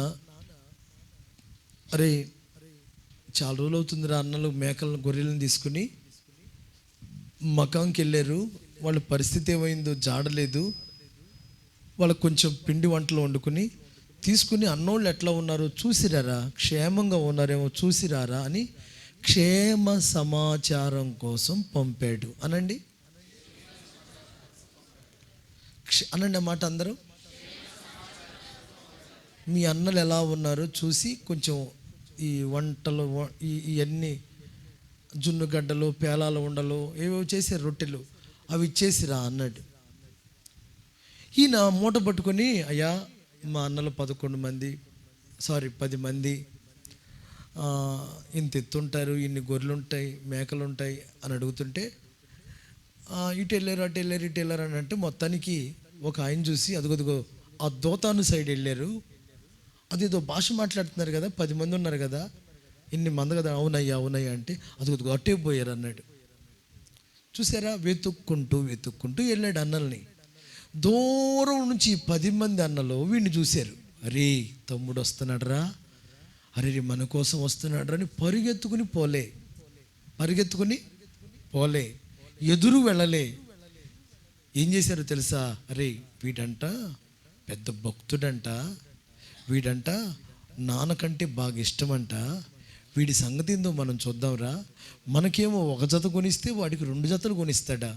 అరే చాలా రోజులు అవుతుందిరా, అన్నలు మేకలను గొర్రెలను తీసుకుని మకాంకి వెళ్ళారు, వాళ్ళ పరిస్థితి ఏమైందో జాడలేదు, వాళ్ళకు కొంచెం పిండి వంటలు వండుకుని తీసుకుని అన్నోళ్ళు ఎట్లా ఉన్నారో చూసిరారా, క్షేమంగా ఉన్నారేమో చూసిరారా అని క్షేమ సమాచారం కోసం పంపాడు. అనండి అనండి ఆ మాట అందరూ. మీ అన్నలు ఎలా ఉన్నారో చూసి కొంచెం ఈ వంటలు, ఇవన్నీ జున్నుగడ్డలు, పేలాల ఉండలు, ఏవేవో చేసే రొట్టెలు, అవి ఇచ్చేసిరా అన్నాడు. ఈయన మూట పట్టుకొని, అయ్యా మా అన్నలు 10 మంది, ఇంత ఎత్తుంటారు, ఇన్ని గొర్రెలు ఉంటాయి, మేకలు ఉంటాయి అని అడుగుతుంటే, ఇటు వెళ్ళారు అని అంటే, మొత్తానికి ఒక ఆయన చూసి అదిగో ఆ దోతాను సైడ్ వెళ్ళారు, అదేదో భాష మాట్లాడుతున్నారు కదా, 10 మంది ఉన్నారు కదా, ఇన్ని మంది కదా, అవునయ్యా అంటే అదిగో అట్టే పోయారు అన్నాడు. చూసారా, వెతుక్కుంటూ వెళ్ళాడు అన్నల్ని. దూరం నుంచి 10 మంది అన్నలు వీడిని చూశారు. అరే తమ్ముడు వస్తున్నాడురా, అరే మన కోసం వస్తున్నాడు అని పరిగెత్తుకుని పోలే, ఎదురు వెళ్ళలే. ఏం చేశారో తెలుసా? అరే వీడంట పెద్ద భక్తుడంట, వీడంట నాన్నకంటే బాగా ఇష్టమంట, వీడి సంగతి ఏందో మనం చూద్దాంరా. మనకేమో 1 జత కొనిస్తే వాడికి 2 జతలు కొనిస్తాడా,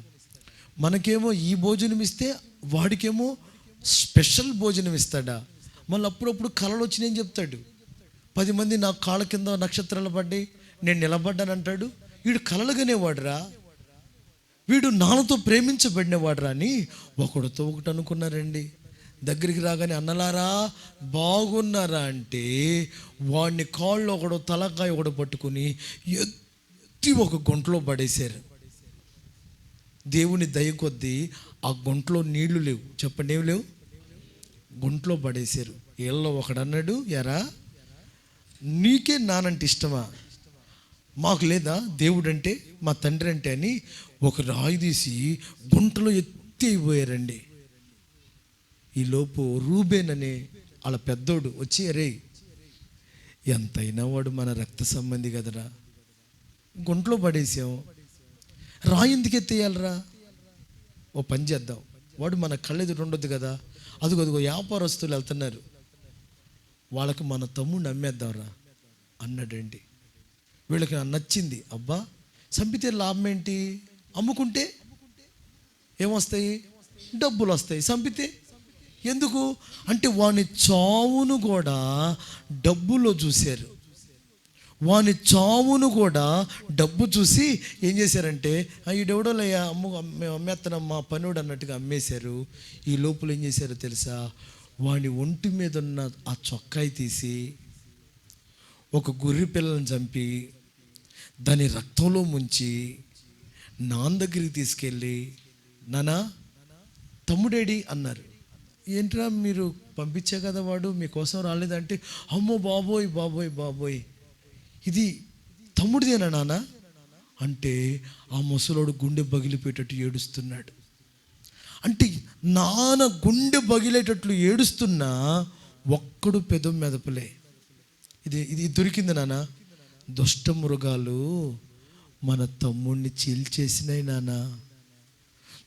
మనకేమో ఈ భోజనం ఇస్తే వాడికేమో స్పెషల్ భోజనం ఇస్తాడా, మళ్ళీ అప్పుడప్పుడు కళలు వచ్చినాయని చెప్తాడు. 10 మంది నా కాళ్ళ కింద నక్షత్రాలు పడ్డాయి, నేను నిలబడ్డాను అంటాడు. వీడు కలలుగానేవాడురా, వీడు నాన్నతో ప్రేమించబడినవాడురా అని ఒకడితో ఒకటి అనుకున్నారండి. దగ్గరికి రాగానే అన్నలారా బాగున్నారా అంటే వాడిని కాళ్ళు ఒకడు, తలకాయ ఒకడు పట్టుకుని ఎత్తి ఒక గుంటలో పడేశారు. దేవుని దయ కొద్దీ ఆ గుంటలో నీళ్లు లేవు, చెప్పండి ఏమి లేవు, గుంటలో పడేశారు. వీళ్ళలో ఒకడన్నాడు, ఎరా నీకే నానంటే ఇష్టమా, మాకు లేదా దేవుడు అంటే, మా తండ్రి అంటే అని ఒక రాయి తీసి గుంటలో ఎత్తి అయిపోయారండి. ఈలోపు రూబేన్ అనే వాళ్ళ పెద్దోడు వచ్చి, అరే ఎంతైనా వాడు మన రక్త సంబంధి కదరా, గుంటలో పడేసాం, రాయి ఎందుకు ఎత్తేయాలరా, ఓ పని చేద్దాం, వాడు మన కళ్ళెదురు ఉండొద్దు కదా, అదిగో వ్యాపారస్తులు వెళ్తున్నారు, వాళ్ళకి మన తమ్ముడిని అమ్మేద్దాంరా అన్నాడండి. వీళ్ళకి నచ్చింది, అబ్బా చంపితే లాభం ఏంటి, అమ్ముకుంటే ఏమొస్తాయి, డబ్బులు వస్తాయి, చంపితే ఎందుకు అంటే వాని చావును కూడా డబ్బులో చూశారు. వాని చావును కూడా డబ్బు చూసి ఏం చేశారంటే, ఈడెవడోలయ్యా మేము అమ్మేస్తున్నాం మా పనుడు అన్నట్టుగా అమ్మేశారు. ఈ లోపల ఏం చేశారో తెలుసా, వాని ఒంటి మీద ఉన్న ఆ చొక్కాయి తీసి ఒక గొర్రె పిల్లని చంపి దాని రక్తంలో ముంచి నాన్న దగ్గరికి తీసుకెళ్ళి, నానా తమ్ముడేడి అన్నారు. ఏంట్రా మీరు పంపించే కదా, వాడు మీకోసం రాలేదంటే, అమ్మో బాబోయ్ బాబోయ్ బాబోయ్ ఇది తమ్ముడిదేనా నాన్న అంటే, ఆ ముసలోడు గుండె బగిలిపోయేటట్టు ఏడుస్తున్నాడు. అంటే నాన్న గుండె బగిలేటట్లు ఏడుస్తున్నా ఒక్కడు పెదం మెదపలే. ఇది దొరికింది నాన్న. దుష్ట మృగాలు మన తమ్ముడిని చీల్చేసినాయి నాన్న.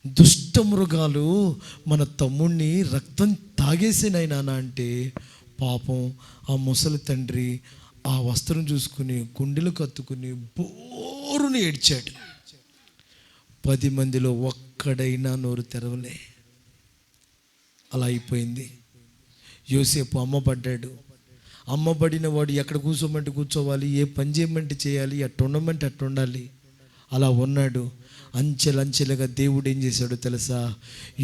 దుష్ట మృగాలు మన తమ్ముడిని రక్తం తాగేసినాయి నాన్న అంటే, పాపం ఆ ముసలి తండ్రి ఆ వస్త్రం చూసుకుని గుండెలు కత్తుకుని బోరుని ఏడ్చాడు. 10 మందిలో ఒక్కడైనా నోరు తెరవలే. అలా అయిపోయింది. యోసేపు అమ్మబడ్డాడు. అమ్మబడిన వాడు ఎక్కడ కూర్చోమంటే కూర్చోవాలి, ఏ పని చేయమంటే చేయాలి, ఎట్ట ఉండమంటే అట్ట ఉండాలి. అలా ఉన్నాడు. అంచెలంచెలుగా దేవుడు ఏం చేశాడో తెలుసా,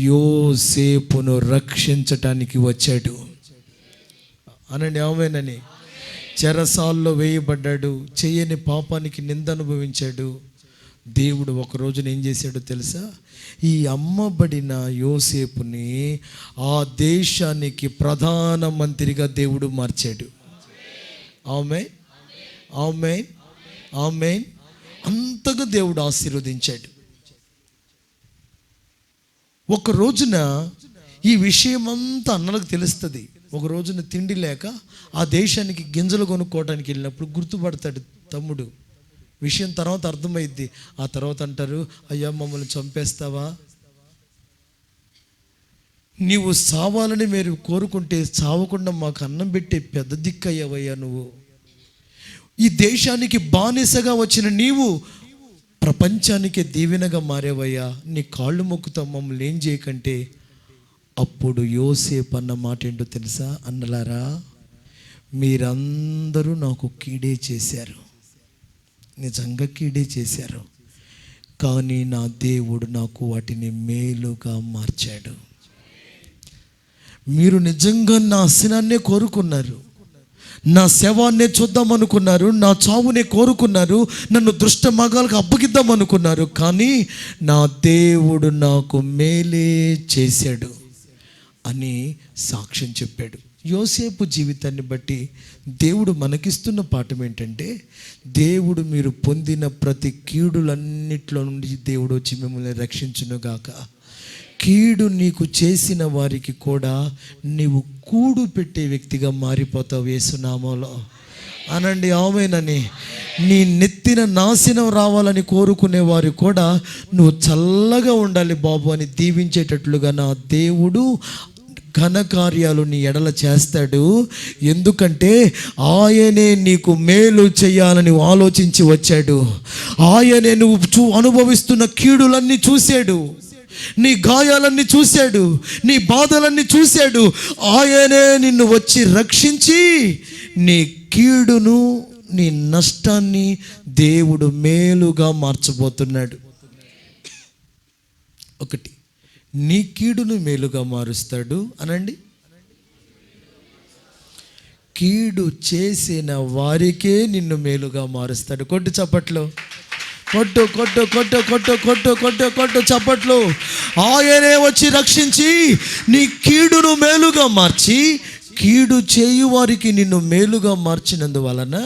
యోసేపును రక్షించటానికి వచ్చాడు అనండి. ఆమేనని. చెరసాల్లో వేయబడ్డాడు, చేయని పాపానికి నింద అనుభవించాడు. దేవుడు ఒక రోజున ఏం చేశాడో తెలుసా, ఈ అమ్మబడిన యోసేపుని ఆ దేశానికి ప్రధానమంత్రిగా దేవుడు మార్చాడు. ఆమేన్, ఆమేన్, ఆమేన్. అంతగా దేవుడు ఆశీర్వదించాడు. ఒక రోజున ఈ విషయం అంతా అన్నలకు తెలుస్తుంది. ఒక రోజున తిండి లేక ఆ దేశానికి గింజలు కొనుక్కోవడానికి వెళ్ళినప్పుడు గుర్తుపడతాడు తమ్ముడు. విషయం తర్వాత అర్థమైద్ది. ఆ తర్వాత అంటారు, అయ్యా మమ్మల్ని చంపేస్తావా, నీవు సావాలని మీరు కోరుకుంటే చావకుండా మాకు అన్నం పెట్టే పెద్ద దిక్కయ్యావయ్యా నువ్వు. ఈ దేశానికి బానిసగా వచ్చిన నీవు ప్రపంచానికే దీవెనగా మారేవయ్యా, నీ కాళ్ళు మొక్కుతాం, మమ్మల్ని ఏం చేయకంటే. అప్పుడు యోసేపు అన్న మాట ఏంటో తెలుసా, అన్నలారా మీరందరూ నాకు కీడే చేశారు, నిజంగా కీడే చేశారు, కానీ నా దేవుడు నాకు వాటిని మేలుగా మార్చాడు. మీరు నిజంగా నా అసనాన్నే కోరుకున్నారు, నా శవాన్నే చూద్దాం అనుకున్నారు, నా చావునే కోరుకున్నారు, నన్ను దుష్ట మగాలకు అప్పగిద్దాం అనుకున్నారు, కానీ నా దేవుడు నాకు మేలే చేశాడు అని సాక్ష్యం చెప్పాడు. యోసేపు జీవితాన్ని బట్టి దేవుడు మనకిస్తున్న పాఠం ఏంటంటే, దేవుడు మీరు పొందిన ప్రతి కీడులన్నిట్లో నుండి దేవుడు వచ్చి మిమ్మల్ని రక్షించునుగాక. కీడు నీకు చేసిన వారికి కూడా నీవు కూడు పెట్టే వ్యక్తిగా మారిపోతావు యేసునామములో అనండి. ఆమేనని. నీ నెత్తిన నాశనం రావాలని కోరుకునే వారు కూడా నువ్వు చల్లగా ఉండాలి బాబు అని దీవించేటట్లుగా నా దేవుడు ఘనకార్యాలు నీ ఎడల చేస్తాడు. ఎందుకంటే ఆయనే నీకు మేలు చేయాలని ఆలోచించి వచ్చాడు. ఆయనే నువ్వు అనుభవిస్తున్న కీడులన్నీ చూశాడు, నీ గాయాలన్నీ చూశాడు, నీ బాధలన్నీ చూశాడు. ఆయనే నిన్ను వచ్చి రక్షించి నీ కీడును, నీ నష్టాన్ని దేవుడు మేలుగా మార్చబోతున్నాడు. ఒకటి, నీ కీడును మేలుగా మారుస్తాడు అనండి. కీడు చేసిన వారికే నిన్ను మేలుగా మారుస్తాడు. కొట్టు చప్పట్లు, కొట్టు కొట్టు కొట్టు కొట్టు కొట్టు కొట్టు కొట్టు చప్పట్లు. ఆయనే వచ్చి రక్షించి నీ కీడును మేలుగా మార్చి, కీడు చేయు వారికి నిన్ను మేలుగా మార్చినందువలన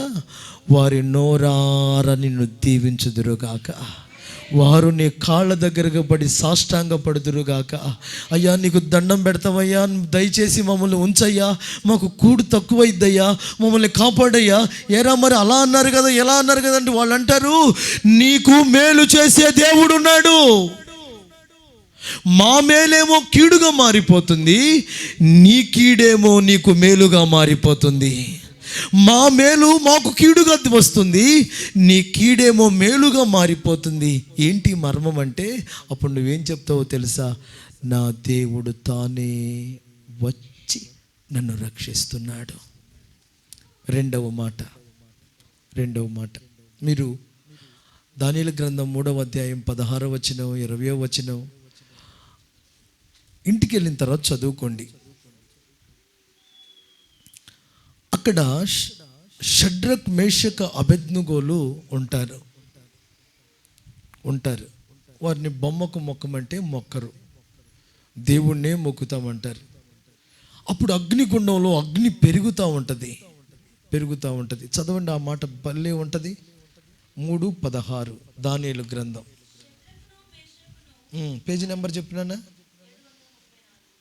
వారి నోరార నిన్ను దీవించుదురుగాక. వారు నీ కాళ్ళ దగ్గరగా పడి సాష్టాంగ పడుదురుగాక. అయ్యా నీకు దండం పెడతామయ్యా, దయచేసి మమ్మల్ని ఉంచయ్యా, మాకు కూడు తక్కువైద్దయ్యా, మమ్మల్ని కాపాడయ్యా. ఏరా మరి అలా అన్నారు కదా, ఎలా అన్నారు కదా అంటే వాళ్ళు అంటారు, నీకు మేలు చేసే దేవుడు ఉన్నాడు, మా మేలేమో కీడుగా మారిపోతుంది, నీ కీడేమో నీకు మేలుగా మారిపోతుంది. మా మేలు మాకు కీడుగా వస్తుంది, నీ కీడేమో మేలుగా మారిపోతుంది. ఏంటి మర్మం అంటే అప్పుడు నువ్వేం చెప్తావో తెలుసా? నా దేవుడు తానే వచ్చి నన్ను రక్షిస్తున్నాడు. రెండవ మాట మీరు దానియేలు గ్రంథం 3వ అధ్యాయం 16వ వచనం 20వ వచనం ఇంటికి వెళ్ళిన తర్వాత చదువుకోండి. అక్కడ షడ్రక్, మేషక్, అబేద్నెగోలు ఉంటారు. వారిని బొమ్మకు మొక్కమంటే మొక్కరు, దేవుణ్ణే మొక్కుతామంటారు. అప్పుడు అగ్నిగుండంలో అగ్ని పెరుగుతూ ఉంటుంది. చదవండి ఆ మాట, భలే ఉంటుంది. 3:16 దానియేలు గ్రంథం. పేజీ నెంబర్ చెప్పినానా?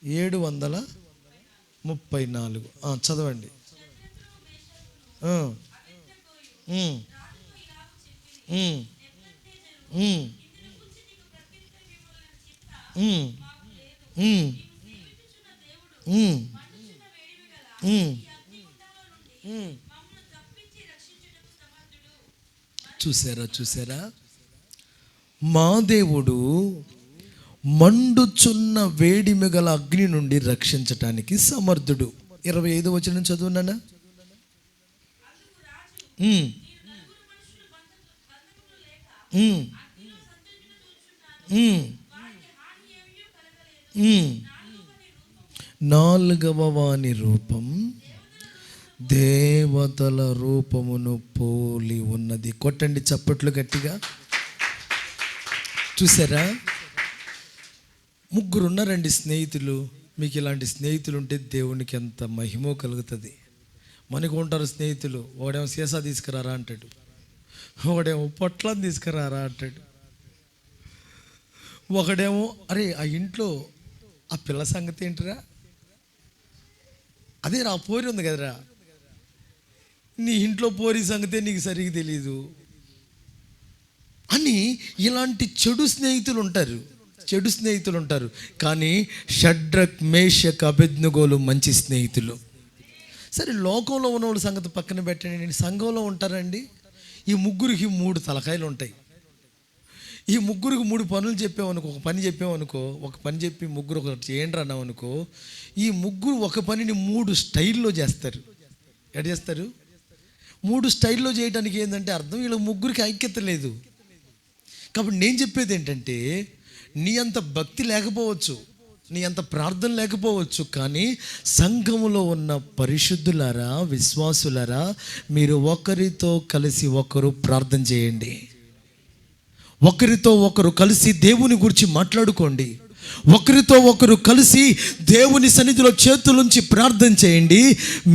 734. చదవండి. చూసారా? మా దేవుడు మండుచున్న వేడిమి గల అగ్ని నుండి రక్షించటానికి సమర్థుడు. 25వ వచనం చదువునానా? నాలుగవ వాని రూపం దేవతల రూపమును పోలి ఉన్నది. కొట్టండి చప్పట్లు గట్టిగా. చూసారా? 3 ఉన్నారండి స్నేహితులు. మీకు ఇలాంటి స్నేహితులు ఉంటే దేవునికి ఎంత మహిమో కలుగుతుంది. మనకు ఉంటారు స్నేహితులు, ఒకడేమో సీసా తీసుకురారా అంటాడు, ఒకడేమో పొట్లం తీసుకురారా అంటాడు, ఒకడేమో అరే ఆ ఇంట్లో ఆ పిల్ల సంగతి ఏంటిరా, అదే నా పోరి ఉంది కదరా, నీ ఇంట్లో పోరి సంగతే నీకు సరిగ్గా తెలీదు అని ఇలాంటి చెడు స్నేహితులు ఉంటారు. కానీ షడ్రక్, మేషక్, అబేద్నెగోలు మంచి స్నేహితులు. సరే, లోకంలో ఉన్న వాళ్ళ సంగతి పక్కన పెట్టండి. నేను సంఘంలో ఉంటారండి. ఈ ముగ్గురికి 3 తలకాయలు ఉంటాయి. ఈ ముగ్గురికి 3 పనులు చెప్పామనుకో, ఒక పని చెప్పి ముగ్గురు ఒకటి చేయండి అన్నాం అనుకో, ఈ ముగ్గురు ఒక పనిని 3 స్టైల్లో చేస్తారు. ఎట్లా చేస్తారు? 3 స్టైల్లో చేయడానికి ఏంటంటే అర్థం, వీళ్ళ ముగ్గురికి ఐక్యత లేదు. కాబట్టి నేను చెప్పేది ఏంటంటే, నీ అంత భక్తి లేకపోవచ్చు, నీ అంత ప్రార్థన లేకపోవచ్చు, కానీ సంఘములో ఉన్న పరిశుద్ధులారా, విశ్వాసులారా, మీరు ఒకరితో కలిసి ఒకరు ప్రార్థన చేయండి. ఒకరితో ఒకరు కలిసి దేవుని గురించి మాట్లాడుకోండి. ఒకరితో ఒకరు కలిసి దేవుని సన్నిధిలో చేతులుంచి ప్రార్థన చేయండి.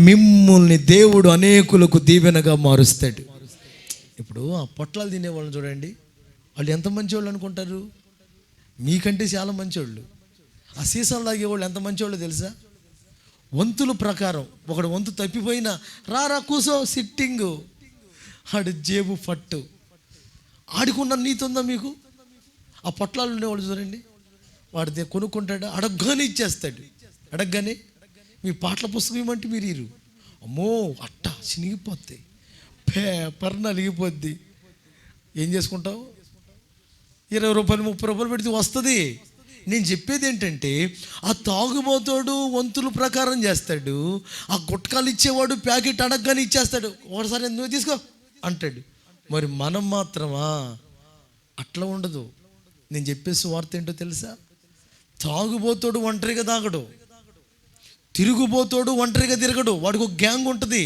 మిమ్మల్ని దేవుడు అనేకులకు దీవెనగా మారుస్తాడు. ఇప్పుడు ఆ పొట్లాలు తినేవాళ్ళని చూడండి, వాళ్ళు ఎంత మంచివాళ్ళు అనుకుంటారు? మీకంటే చాలా మంచివాళ్ళు. ఆ సీసాలు తాగేవాళ్ళు ఎంత మంచివాళ్ళు తెలుసా? వంతుల ప్రకారం ఒకడు వంతు తప్పిపోయినా రా కూసో, సిట్టింగు, ఆడు జేబు పట్టు, ఆడుకున్న నీతి ఉందా మీకు? ఆ పొట్లాలు ఉండేవాళ్ళు చూడండి, వాడితే కొనుక్కుంటాడు, అడగగానే ఇచ్చేస్తాడు. అడగగానే మీ పాటల పుస్తకం ఇవ్వమంటే మీరు ఇరు, అమ్మో అట్ట చినిగిపోతాయి, పేపర్ నలిగిపోద్ది. ఏం చేసుకుంటావు? 20 రూపాయలు 30 రూపాయలు పెడితే వస్తుంది. నేను చెప్పేది ఏంటంటే, ఆ తాగుబోతాడు వంతుల ప్రకారం చేస్తాడు, ఆ గుట్కాలు ఇచ్చేవాడు ప్యాకెట్ అడగగానే ఇచ్చేస్తాడు. ఒకసారి నువ్వు తీసుకో అంటాడు. మరి మనం మాత్రమా? అట్లా ఉండదు. నేను చెప్పే సువార్త ఏంటో తెలుసా? తాగుబోతాడు ఒంటరిగా తాగడు, తిరుగుబోతాడు ఒంటరిగా తిరగడు. వాడికి ఒక గ్యాంగ్ ఉంటుంది,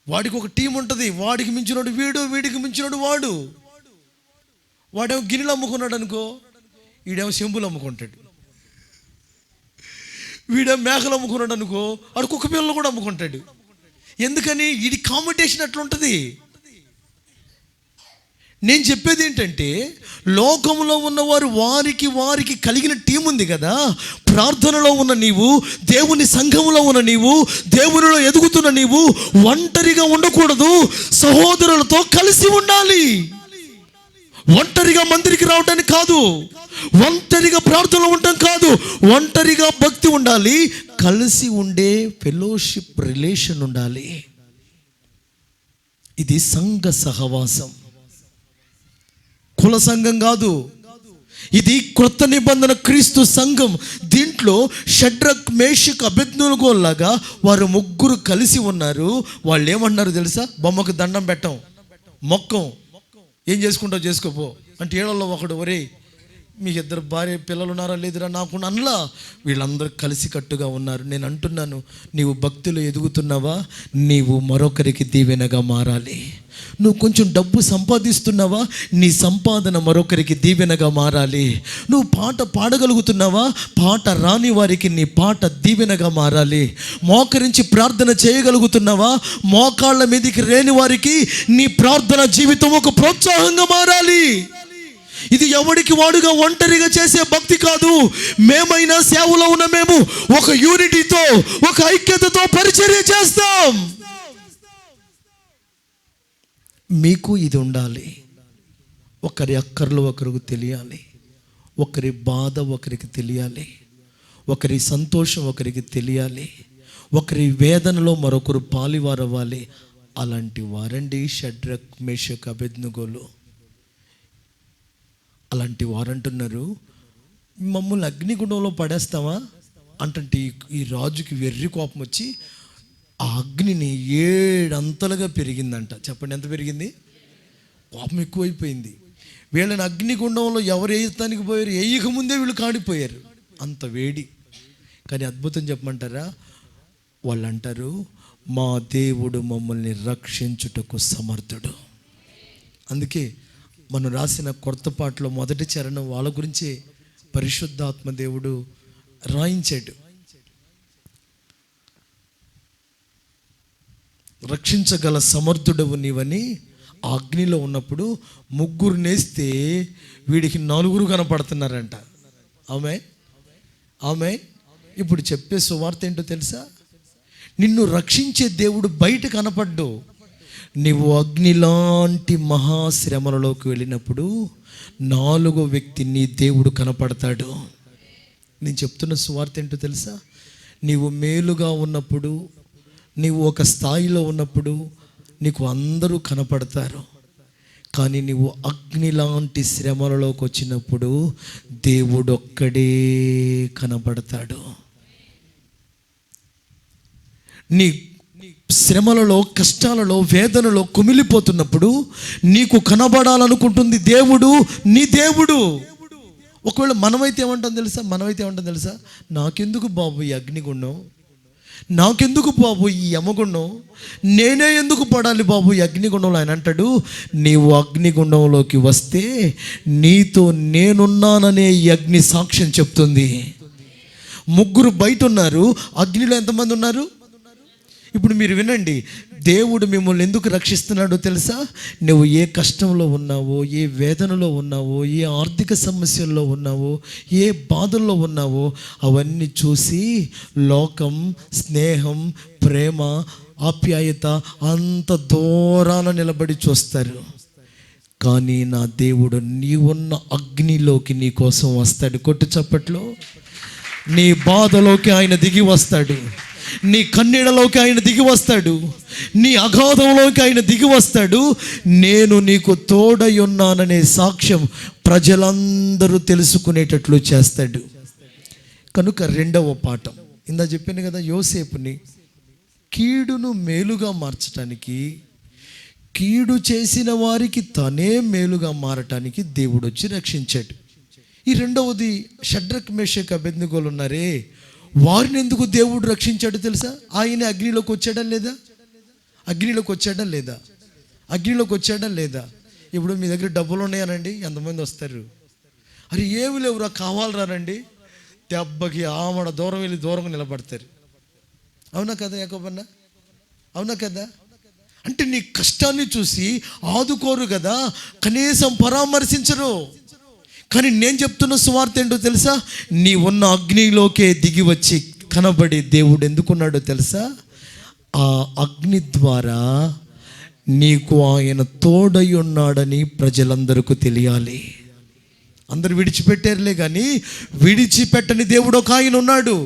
వాడికి ఒక టీం ఉంటుంది. వాడికి మించినోడు వీడు, వీడికి మించినోడు వాడు. వాడేమో గిన్నెలు అమ్ముకున్నాడు అనుకో, వీడేమో చెంబులు అమ్ముకుంటాడు. వీడేమో మేకలు అమ్ముకున్నాడు అనుకో, వాడు కుక్క పిల్లలు కూడా అమ్ముకుంటాడు. ఎందుకని? ఇది కాంపిటీషన్ అట్లుంటుంది. నేను చెప్పేది ఏంటంటే, లోకంలో ఉన్నవారు వారికి కలిగిన టీం ఉంది కదా. ప్రార్థనలో ఉన్న నీవు, దేవుని సంఘంలో ఉన్న నీవు, దేవునిలో ఎదుగుతున్న నీవు ఒంటరిగా ఉండకూడదు, సహోదరులతో కలిసి ఉండాలి. ఒంటరిగా మందిరికి రావడానికి కాదు, ఒంటరిగా ప్రార్థనలో ఉండటం కాదు, ఒంటరిగా భక్తి ఉండాలి, కలిసి ఉండే ఫెలోషిప్ రిలేషన్ ఉండాలి. ఇది సంఘ సహవాసం, కుల సంఘం కాదు. ఇది క్రొత్త నిబంధన క్రీస్తు సంఘం. దీంట్లో షడ్రక్, మేషక్, అబేద్నెగో లాగా వారు ముగ్గురు కలిసి ఉన్నారు. వాళ్ళు ఏమన్నారు తెలుసా? బొమ్మకు దండం పెట్టం, మొక్కం, ఏం చేసుకుంటావు చేసుకోపో అంటే ఏళ్ళలో ఒకడు, ఒరే మీకు ఇద్దరు భార్య పిల్లలు ఉన్నారా లేదురా నాకు అనలా. వీళ్ళందరూ కలిసి కట్టుగా ఉన్నారు. నేను అంటున్నాను, నీవు భక్తిలో ఎదుగుతున్నావా? నీవు మరొకరికి దీవెనగా మారాలి. నువ్వు కొంచెం డబ్బు సంపాదిస్తున్నావా? నీ సంపాదన మరొకరికి దీవెనగా మారాలి. నువ్వు పాట పాడగలుగుతున్నావా? పాట రాని వారికి నీ పాట దీవెనగా మారాలి. మోకరించి ప్రార్థన చేయగలుగుతున్నావా? మోకాళ్ళ మీదకి లేని వారికి నీ ప్రార్థన జీవితం ఒక ప్రోత్సాహంగా మారాలి. ఇది ఎవడికి వాడుగా ఒంటరిగా చేసే భక్తి కాదు. మేమైనా సేవలో ఉన్న మేము ఒక యూనిటీతో, ఒక ఐక్యతతో పరిచర్య చేస్తాం. మీకు ఇది ఉండాలి. ఒకరి అక్కర్లు ఒకరికి తెలియాలి, ఒకరి బాధ ఒకరికి తెలియాలి, ఒకరి సంతోషం ఒకరికి తెలియాలి, ఒకరి వేదనలో మరొకరు పాలివారవ్వాలి. అలాంటి వారండి షడ్రక్, మేషక్, అబేద్నెగోలు. అలాంటి వారంటున్నారు, మమ్మల్ని అగ్నిగుండంలో పడేస్తావా అంటే ఈ రాజుకి వెర్రి కోపం వచ్చి ఆ అగ్నిని 7 అంతలుగా పెరిగిందంట. చెప్పండి, ఎంత పెరిగింది? కోపం ఎక్కువైపోయింది. వీళ్ళని అగ్నిగుండంలో ఎవరు వేయటానికి పోయారు? వేయక ముందే వీళ్ళు కాడిపోయారు, అంత వేడి. కానీ అద్భుతం చెప్పమంటారా? వాళ్ళు అంటారు, మా దేవుడు మమ్మల్ని రక్షించుటకు సమర్థుడు. అందుకే మనం రాసిన కొత్త పాటలో మొదటి చరణం వాళ్ళ గురించే పరిశుద్ధాత్మ దేవుడు రాయించాడు. రక్షించగల సమర్థుడవు నీవని. అగ్నిలో ఉన్నప్పుడు 3 నేస్తే వీడికి 4 కనపడుతున్నారంట. ఆమె ఇప్పుడు చెప్పే సువార్త ఏంటో తెలుసా? నిన్ను రక్షించే దేవుడు బయట కనపడ్డు. నీవు అగ్నిలాంటి మహాశ్రమలలోకి వెళ్ళినప్పుడు 4వ వ్యక్తి నీ దేవుడు కనపడతాడు. నేను చెప్తున్న సువార్త ఏంటో తెలుసా? నీవు మేలుగా ఉన్నప్పుడు, నీవు ఒక స్థాయిలో ఉన్నప్పుడు నీకు అందరూ కనపడతారు. కానీ నీవు అగ్నిలాంటి శ్రమలలోకి వచ్చినప్పుడు దేవుడు ఒక్కడే కనపడతాడు. నీ శ్రమలలో, కష్టాలలో, వేదనలో కుమిలిపోతున్నప్పుడు నీకు కనబడాలనుకుంటుంది దేవుడు, నీ దేవుడు. ఒకవేళ మనమైతే ఏమంటాం తెలుసా? నాకెందుకు బాబు ఈ అగ్నిగుండం, నాకెందుకు బాబు ఈ యమగుండం, నేనే ఎందుకు పడాలి బాబు ఈ అగ్నిగుండంలో? ఆయన అంటాడు, నీవు అగ్నిగుండంలోకి వస్తే నీతో నేనున్నాననే ఈ అగ్ని సాక్ష్యం చెప్తుంది. 3 బయట ఉన్నారు, అగ్నిలో ఎంతమంది ఉన్నారు? ఇప్పుడు మీరు వినండి, దేవుడు మిమ్మల్ని ఎందుకు రక్షిస్తున్నాడో తెలుసా? నువ్వు ఏ కష్టంలో ఉన్నావో, ఏ వేదనలో ఉన్నావో, ఏ ఆర్థిక సమస్యల్లో ఉన్నావో, ఏ బాధల్లో ఉన్నావో అవన్నీ చూసి లోకం, స్నేహం, ప్రేమ, ఆప్యాయత అంత దూరాన నిలబడి చూస్తారు. కానీ నా దేవుడు నీవున్న అగ్నిలోకి నీ కోసం వస్తాడు. కొట్టు చప్పట్లో. నీ బాధలోకి ఆయన దిగి వస్తాడు, నీ కన్నీడలోకి ఆయన దిగి వస్తాడు, నీ అగాధంలోకి ఆయన దిగి వస్తాడు. నేను నీకు తోడై ఉన్నాననే సాక్ష్యం ప్రజలందరూ తెలుసుకునేటట్లు చేస్తాడు. కనుక 2వ పాఠం, ఇందా చెప్పాను కదా, యోసేపుని కీడును మేలుగా మార్చటానికి, కీడు చేసిన వారికి తనే మేలుగా మారటానికి దేవుడు వచ్చి రక్షించాడు. ఈ 2వది, షడ్రక్, మేషక్, అబేద్నెగోలు ఉన్నారే, వారిని ఎందుకు దేవుడు రక్షించాడు తెలుసా? ఆయన అగ్నిలోకి వచ్చాడా లేదా? ఇప్పుడు మీ దగ్గర డబ్బులు ఉన్నాయనండి, ఎంతమంది వస్తారు? అరే ఏమి లేవురా, కావాలరానండి, దెబ్బకి ఆమడ దూరం వెళ్ళి దూరంగా నిలబడతారు. అవునా కదా యాకోబన్న? అవునా కదా? అంటే నీ కష్టాన్ని చూసి ఆదుకోరు కదా, కనీసం పరామర్శించరు. కానీ నేను చెప్తున్న సువార్త ఏంటో తెలుసా? నీ ఉన్న అగ్నిలోకే దిగి వచ్చి కనబడి దేవుడు ఎందుకున్నాడో తెలుసా? ఆ అగ్ని ద్వారా నీకు ఆయన తోడై ఉన్నాడని ప్రజలందరికీ తెలియాలి. అందరు విడిచిపెట్టారులే కానీ విడిచిపెట్టని దేవుడు ఒక ఆయన ఉన్నాడు.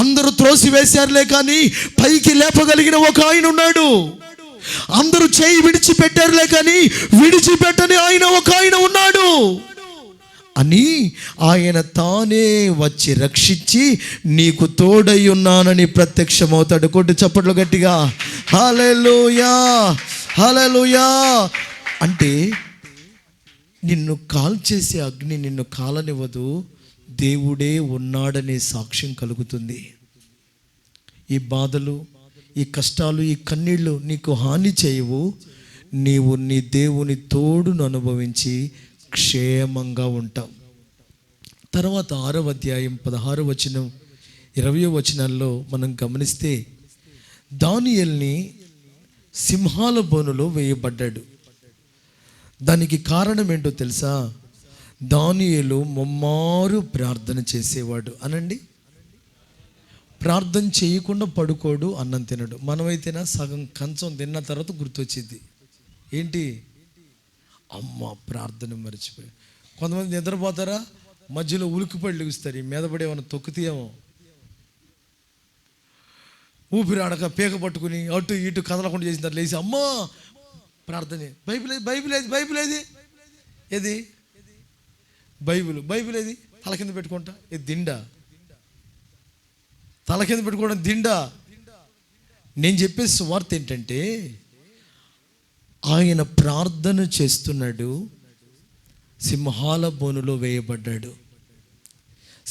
అందరూ త్రోసివేశారులే కానీ పైకి లేపగలిగిన ఒక ఆయన ఉన్నాడు. అందరూ చేయి విడిచిపెట్టారులే కానీ విడిచిపెట్టని ఆయన ఒక ఆయన ఉన్నాడు అని ఆయన తానే వచ్చి రక్షించి నీకు తోడై ఉన్నానని ప్రత్యక్షమవుతాడు. కొట్టు చప్పట్లు గట్టిగా హల్లెలూయా, హల్లెలూయా. అంటే నిన్ను కాల్చేసే అగ్ని నిన్ను కాలనివ్వదు, దేవుడే ఉన్నాడనే సాక్ష్యం కలుగుతుంది. ఈ బాధలు, ఈ కష్టాలు, ఈ కన్నీళ్ళు నీకు హాని చేయవు. నీవు నీ దేవుని తోడును అనుభవించి క్షేమంగా ఉంటాం. తర్వాత 6వ అధ్యాయం 16వ వచనం 20వ వచనాల్లో మనం గమనిస్తే దానియేలుని సింహాల బోనులో వేయబడ్డాడు. దానికి కారణం ఏంటో తెలుసా? దానియేలు ముమ్మారు ప్రార్థన చేసేవాడు. అనండి, ప్రార్థన చేయకుండా పడుకోడు, అన్నం తినడు. మనమైతేనా సగం కంచం తిన్న తర్వాత గుర్తొచ్చింది ఏంటి, అమ్మ ప్రార్థన మర్చిపోయి. కొంతమంది నిద్రపోతారా, మధ్యలో ఉలికిపడి లెగుస్తారు, ఈ మీద పడి ఏమైనా తొక్కుతీయేమో, ఊపిరి ఆడక పీక పట్టుకుని అటు ఇటు కదలకుండా చేసిన లేచి అమ్మా ప్రార్థన. బైబిల్ ఏది ఏది బైబిల్ ఏది తల కింద పెట్టుకుంటా, ఇది దిండా, తల కింద పెట్టుకోవడం దిండా. నేను చెప్పే సువార్త ఏంటంటే ఆయన ప్రార్థన చేస్తున్నాడు, సింహాల బోనులో వేయబడ్డాడు.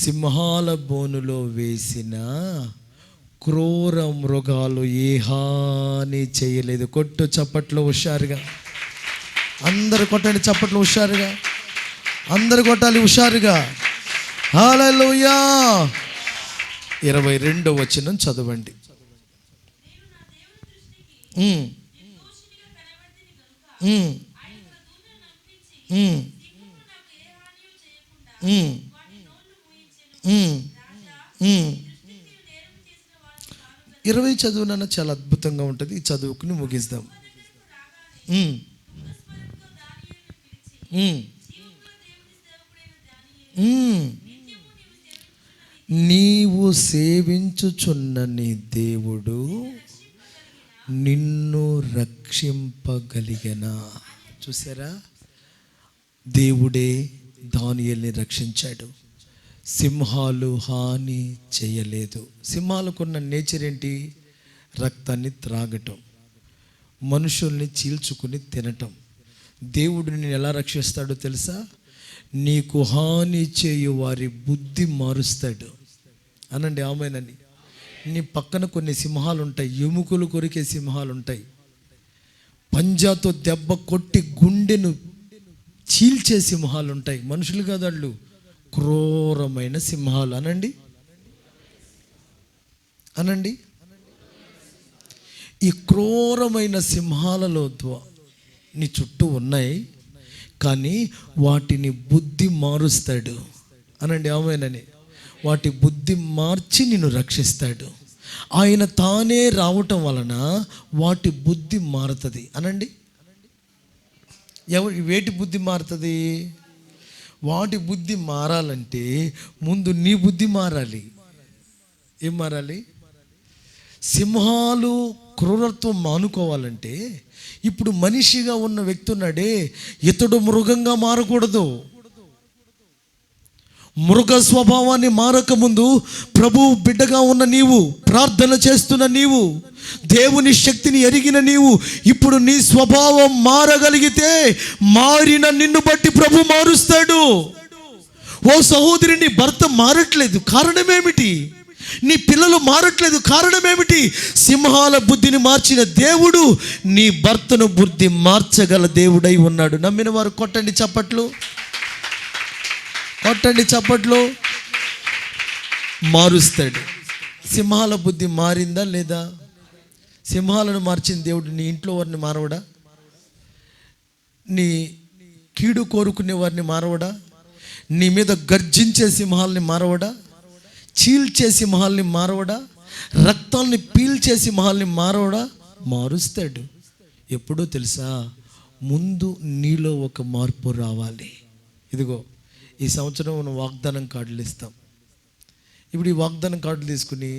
సింహాల బోనులో వేసిన క్రూర మృగాలు ఏ హాని చేయలేదు. కొట్టు చప్పట్లు హుషారుగా, అందరు కొట్టండి చప్పట్లు హుషారుగా, అందరు కొట్టాలి హుషారుగా. హల్లెలూయా. 22వ వచనం చదవండి. ఇరవై చదువునన్నా చాలా అద్భుతంగా ఉంటుంది. ఈ చదువుకుని ముగిద్దాం. నీవు సేవించుచున్న నీ దేవుడు నిన్ను రక్షింపగలిగనా? చూసారా, దేవుడే దానియేలుని రక్షించాడు. సింహాలు హాని చేయలేదు. సింహాలకున్న నేచర్ ఏంటి? రక్తాన్ని త్రాగటం, మనుషుల్ని చీల్చుకుని తినటం. దేవుడు నిన్ను ఎలా రక్షిస్తాడో తెలుసా? నీకు హాని చేయు వారి బుద్ధి మారుస్తాడు. అనండి ఆమేనని. నీ పక్కన కొన్ని సింహాలు ఉంటాయి, ఎముకలు కొరికే సింహాలు ఉంటాయి, పంజాతో దెబ్బ కొట్టి గుండెను చీల్చే సింహాలు ఉంటాయి. మనుషులు కాదు వాళ్ళు, క్రూరమైన సింహాలు. అనండి అనండి. ఈ క్రూరమైన సింహాలలో నీ చుట్టూ ఉన్నాయి, కానీ వాటిని బుద్ధి మారుస్తాడు. అనండి ఆమేనని. వాటి బుద్ధి మార్చి నిన్ను రక్షిస్తాడు. ఆయన తానే రావటం వలన వాటి బుద్ధి మారుతుంది. అనండి. వేటి బుద్ధి మారుతుంది? వాటి బుద్ధి మారాలంటే ముందు నీ బుద్ధి మారాలి. ఏం మారాలి? సింహాలు క్రూరత్వం మానుకోవాలంటే ఇప్పుడు మనిషిగా ఉన్న వ్యక్తి ఉన్నాడే, ఇతడు మృగంగా మారకూడదు. మృగ స్వభావాన్ని మారకముందు ప్రభువు బిడ్డగా ఉన్న నీవు, ప్రార్థన చేస్తున్న నీవు, దేవుని శక్తిని ఎరిగిన నీవు ఇప్పుడు నీ స్వభావం మారగలిగితే మారిన నిన్ను బట్టి ప్రభు మారుస్తాడు. ఓ సహోదరి, నీ భర్త మారట్లేదు, కారణమేమిటి? నీ పిల్లలు మారట్లేదు, కారణమేమిటి? సింహాల బుద్ధిని మార్చిన దేవుడు నీ భర్తను బుద్ధి మార్చగల దేవుడై ఉన్నాడు. నమ్మిన వారు కొట్టండి చప్పట్లు, కొట్టండి చప్పట్లు. మారుస్తాడు. సింహాల బుద్ధి మారిందా లేదా? సింహాలను మార్చిన దేవుడు నీ ఇంట్లో వారిని మారవడా? నీ కీడు కోరుకునే వారిని మారవడా? నీ మీద గర్జించే సింహాలని మారవడా? చీల్చే సింహాలని మారవడా? రక్తాన్ని పీల్చే సింహాలని మారవడా? మారుస్తాడు. ఎప్పుడో తెలుసా? ముందు నీలో ఒక మార్పు రావాలి. ఇదిగో ఈ సంవత్సరం మనం వాగ్దానం కార్డులు ఇస్తాం. ఇప్పుడు ఈ వాగ్దానం కార్డులు తీసుకుని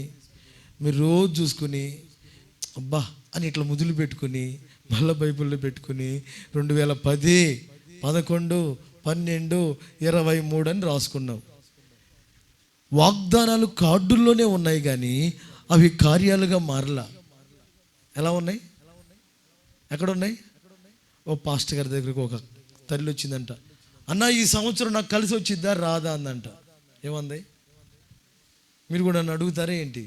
మీరు రోజు చూసుకుని అబ్బా అని ఇట్లా ముదులు పెట్టుకుని మళ్ళీ బైబిల్లో పెట్టుకుని 2010, 11, 12, 23 అని రాసుకున్నాం. వాగ్దానాలు కార్డుల్లోనే ఉన్నాయి కానీ అవి కార్యాలుగా మారలా. ఎలా ఉన్నాయి? ఎక్కడ ఉన్నాయి? ఓ పాస్టర్ గారి దగ్గరికి ఒక తల్లి వచ్చిందంట. అన్న ఈ సంవత్సరం నాకు కలిసి వచ్చిద్దా రాదా అందంట. ఏమంది? మీరు కూడా నన్ను అడుగుతారే ఏంటి?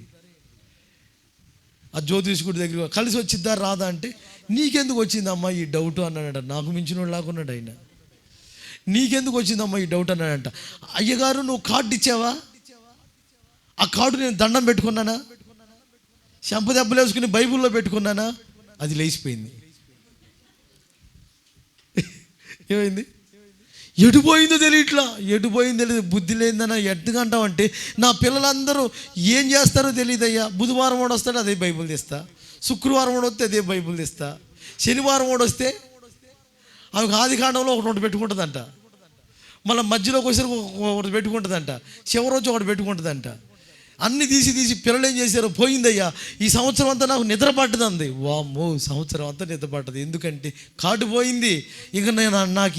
ఆ జ్యోతిష్కుడి దగ్గర కలిసి వచ్చిద్దా రాదా అంటే, నీకెందుకు వచ్చిందమ్మా ఈ డౌట్ అన్నాడంట. నాకు మించిన లాగున్నాడు ఆయన. నీకెందుకు వచ్చిందమ్మా ఈ డౌట్ అన్నాడంట. అయ్యగారు నువ్వు కార్డు ఇచ్చావా? ఆ కార్డు నేను దండం పెట్టుకున్నానా? చెంప దెబ్బలు వేసుకుని బైబిల్లో పెట్టుకున్నానా? అది లేచిపోయింది. ఏమైంది? ఎటుపోయిందో తెలియట్లా. ఎటుపోయిందో తెలియదు. బుద్ధి లేదన్నా ఎట్టుగా అంటావంటే, నా పిల్లలందరూ ఏం చేస్తారో తెలియదయ్యా. బుధవారం వాడు వస్తాడు అదే బైబిల్ తెస్తా, శుక్రవారం వాడు వస్తే అదే బైబిల్ తెస్తా, శనివారం వాడు వస్తే ఆమెకు ఆది కాండంలో ఒకటి పెట్టుకుంటుందంట, మళ్ళీ మధ్యలోకి వచ్చేసరికి ఒకటి పెట్టుకుంటుందంట, చివరి రోజు ఒకటి పెట్టుకుంటుందంట. అన్ని తీసి పిల్లలు ఏం చేశారు? పోయిందయ్యా ఈ సంవత్సరం అంతా నాకు నిద్ర పట్టదంది. వామ్మో, సంవత్సరం అంతా నిద్ర పట్టదు. ఎందుకంటే కార్డు పోయింది. ఇక నాకు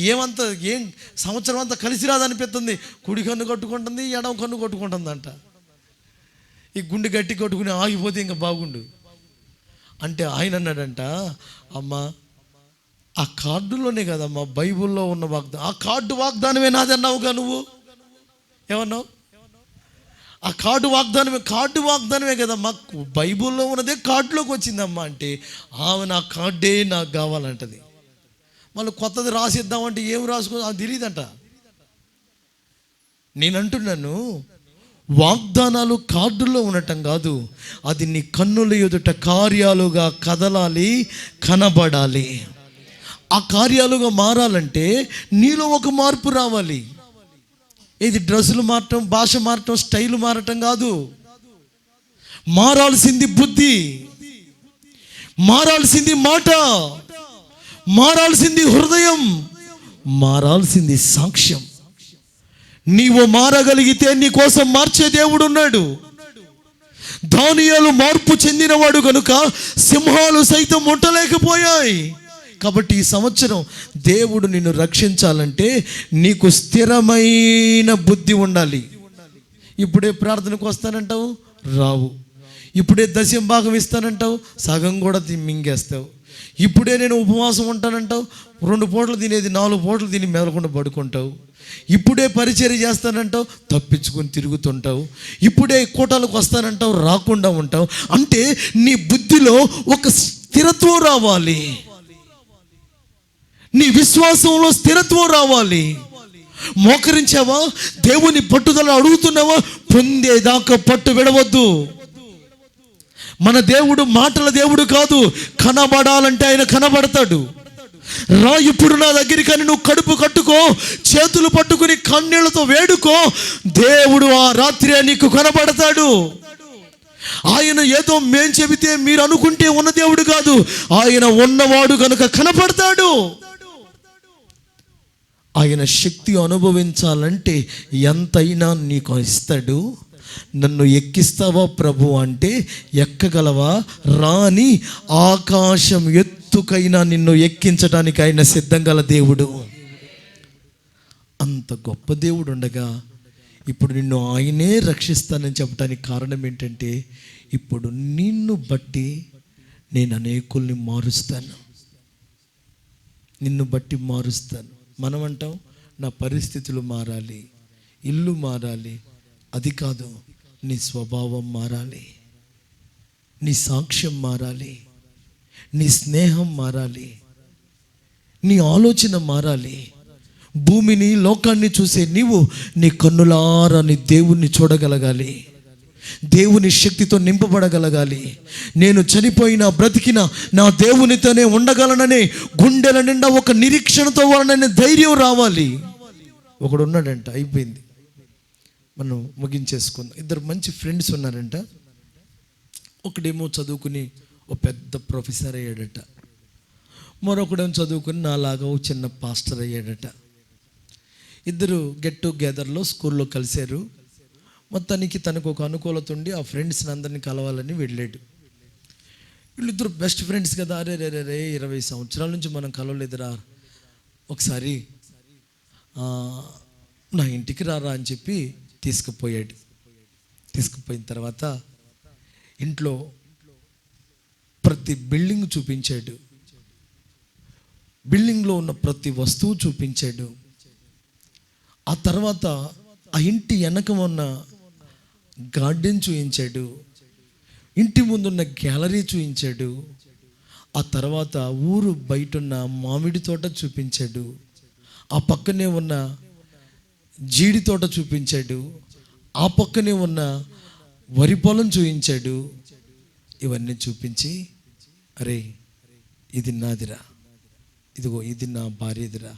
ఏం సంవత్సరం అంతా కలిసి రాదనిపిస్తుంది. కుడి కన్ను కొట్టుకుంటుంది, ఎడమ కన్ను కొట్టుకుంటుందంట. ఈ గుండె గట్టి కొట్టుకుని ఆగిపోతే ఇంకా బాగుండు అంటే ఆయన అన్నాడంట, అమ్మ ఆ కార్డులోనే కదమ్మా బైబిల్లో ఉన్న వాగ్దానం. ఆ కార్డు వాగ్దానమే నాది అన్నావుగా నువ్వు. ఏమన్నావు? ఆ కార్డు వాగ్దానమే కదమ్మా. బైబిల్లో ఉన్నదే కార్డులోకి వచ్చిందమ్మా అంటే, ఆమె నా కార్డే నాకు కావాలంటది. మళ్ళీ కొత్తది రాసిద్దామంటే ఏం రాసుకో అది తెలియదంట. నేను అంటున్నాను, వాగ్దానాలు కార్డుల్లో ఉండటం కాదు, అది నీ కన్నుల ఎదుట కార్యాలుగా కదలాలి, కనబడాలి. ఆ కార్యాలుగా మారాలంటే నీలో ఒక మార్పు రావాలి. ఇది డ్రెస్సులు మారటం, భాష మారటం, స్టైల్ మారటం కాదు. మారాల్సింది బుద్ధి, మారాల్సింది మాట, మారాల్సింది హృదయం, మారాల్సింది సాక్ష్యం. నీవు మారగలిగితే నీ కోసం మార్చే దేవుడు ఉన్నాడు. దానియేలు మార్పు చెందినవాడు కనుక సింహాలు సైతం ముట్టలేకపోయాయి. కాబట్టి ఈ సంవత్సరం దేవుడు నిన్ను రక్షించాలంటే నీకు స్థిరమైన బుద్ధి ఉండాలి. ఇప్పుడే ప్రార్థనకు వస్తానంటావు, రావు. ఇప్పుడే దశం భాగం ఇస్తానంటావు, సగం కూడా మింగేస్తావు. ఇప్పుడే నేను ఉపవాసం ఉంటానంటావు, 2 పూటలు తినేది 4 పూటలు తిని మెదలకుండా పడుకుంటావు. ఇప్పుడే పరిచర్య చేస్తానంటావు, తప్పించుకొని తిరుగుతుంటావు. ఇప్పుడే కూటాలకు వస్తానంటావు, రాకుండా ఉంటావు. అంటే నీ బుద్ధిలో ఒక స్థిరత్వం రావాలి, నీ విశ్వాసంలో స్థిరత్వం రావాలి. మోకరించావా? దేవుని పట్టుదల అడుగుతున్నావా? పొందేదాకా పట్టు విడవద్దు. మన దేవుడు మాటల దేవుడు కాదు, కనబడాలంటే ఆయన కనబడతాడు. రా ఇప్పుడు నా దగ్గరికి అని నువ్వు కడుపు కట్టుకో, చేతులు పట్టుకుని కన్నీళ్లతో వేడుకో, దేవుడు ఆ రాత్రి నీకు కనబడతాడు. ఆయన ఏదో మేం చెబితే మీరు అనుకుంటే ఉన్న దేవుడు కాదు, ఆయన ఉన్నవాడు కనుక కనపడతాడు. ఆయన శక్తి అనుభవించాలంటే ఎంతైనా నీకు ఇస్తాడు. నన్ను ఎక్కిస్తావా ప్రభు అంటే ఎక్కగలవా? రాని ఆకాశం ఎత్తుకైనా నిన్ను ఎక్కించడానికి ఆయన సిద్ధం గల దేవుడు. అంత గొప్ప దేవుడు ఉండగా ఇప్పుడు నిన్ను ఆయనే రక్షిస్తానని చెప్పడానికి కారణం ఏంటంటే, ఇప్పుడు నిన్ను బట్టి నేను అనేకుల్ని మారుస్తాను, నిన్ను బట్టి మారుస్తాను. మనం అంటాం నా పరిస్థితులు మారాలి, ఇల్లు మారాలి. అది కాదు, నీ స్వభావం మారాలి, నీ సాక్ష్యం మారాలి, నీ స్నేహం మారాలి, నీ ఆలోచన మారాలి. భూమిని, లోకాన్ని చూసే నీవు నీ కన్నులారా నీ దేవుణ్ణి చూడగలగాలి, దేవుని శక్తితో నింపబడగలగాలి. నేను చనిపోయినా బ్రతికినా నా దేవునితోనే ఉండగలనని గుండెల నిండా ఒక నిరీక్షణతో వాళ్ళని ధైర్యం రావాలి. ఒకడు ఉన్నాడంట, అయిపోయింది, మనం ముగించేసుకుందాం. 2 మంచి ఫ్రెండ్స్ ఉన్నారంట. ఒకడేమో చదువుకుని ఓ పెద్ద ప్రొఫెసర్ అయ్యాడట, మరొకడేమో చదువుకుని నాలాగా ఓ చిన్న పాస్టర్ అయ్యాడట. ఇద్దరు గెట్ టుగెదర్లో స్కూల్లో కలిశారు. మొత్తానికి తనకు ఒక అనుకూలత ఉండి ఆ ఫ్రెండ్స్ని అందరినీ కలవాలని వెళ్ళాడు. వీళ్ళిద్దరు బెస్ట్ ఫ్రెండ్స్ కదా. అరే రే రే 20 సంవత్సరాల నుంచి మనం కలవలేదురా, ఒకసారి నా ఇంటికి రారా అని చెప్పి తీసుకుపోయాడు. తీసుకుపోయిన తర్వాత ఇంట్లో ప్రతి బిల్డింగ్ చూపించాడు, బిల్డింగ్లో ఉన్న ప్రతి వస్తువు చూపించాడు. ఆ తర్వాత ఆ ఇంటి వెనక ఉన్న గార్డెన్ చూపించాడు, ఇంటి ముందున్న గ్యాలరీ చూపించాడు. ఆ తర్వాత ఊరు బయట ఉన్న మామిడి తోట చూపించాడు, ఆ పక్కనే ఉన్న జీడి తోట చూపించాడు, ఆ పక్కనే ఉన్న వరి పొలం చూపించాడు. ఇవన్నీ చూపించి, అరే ఇది నాదిరా, ఇదిగో ఇది నా భార్యదిరా,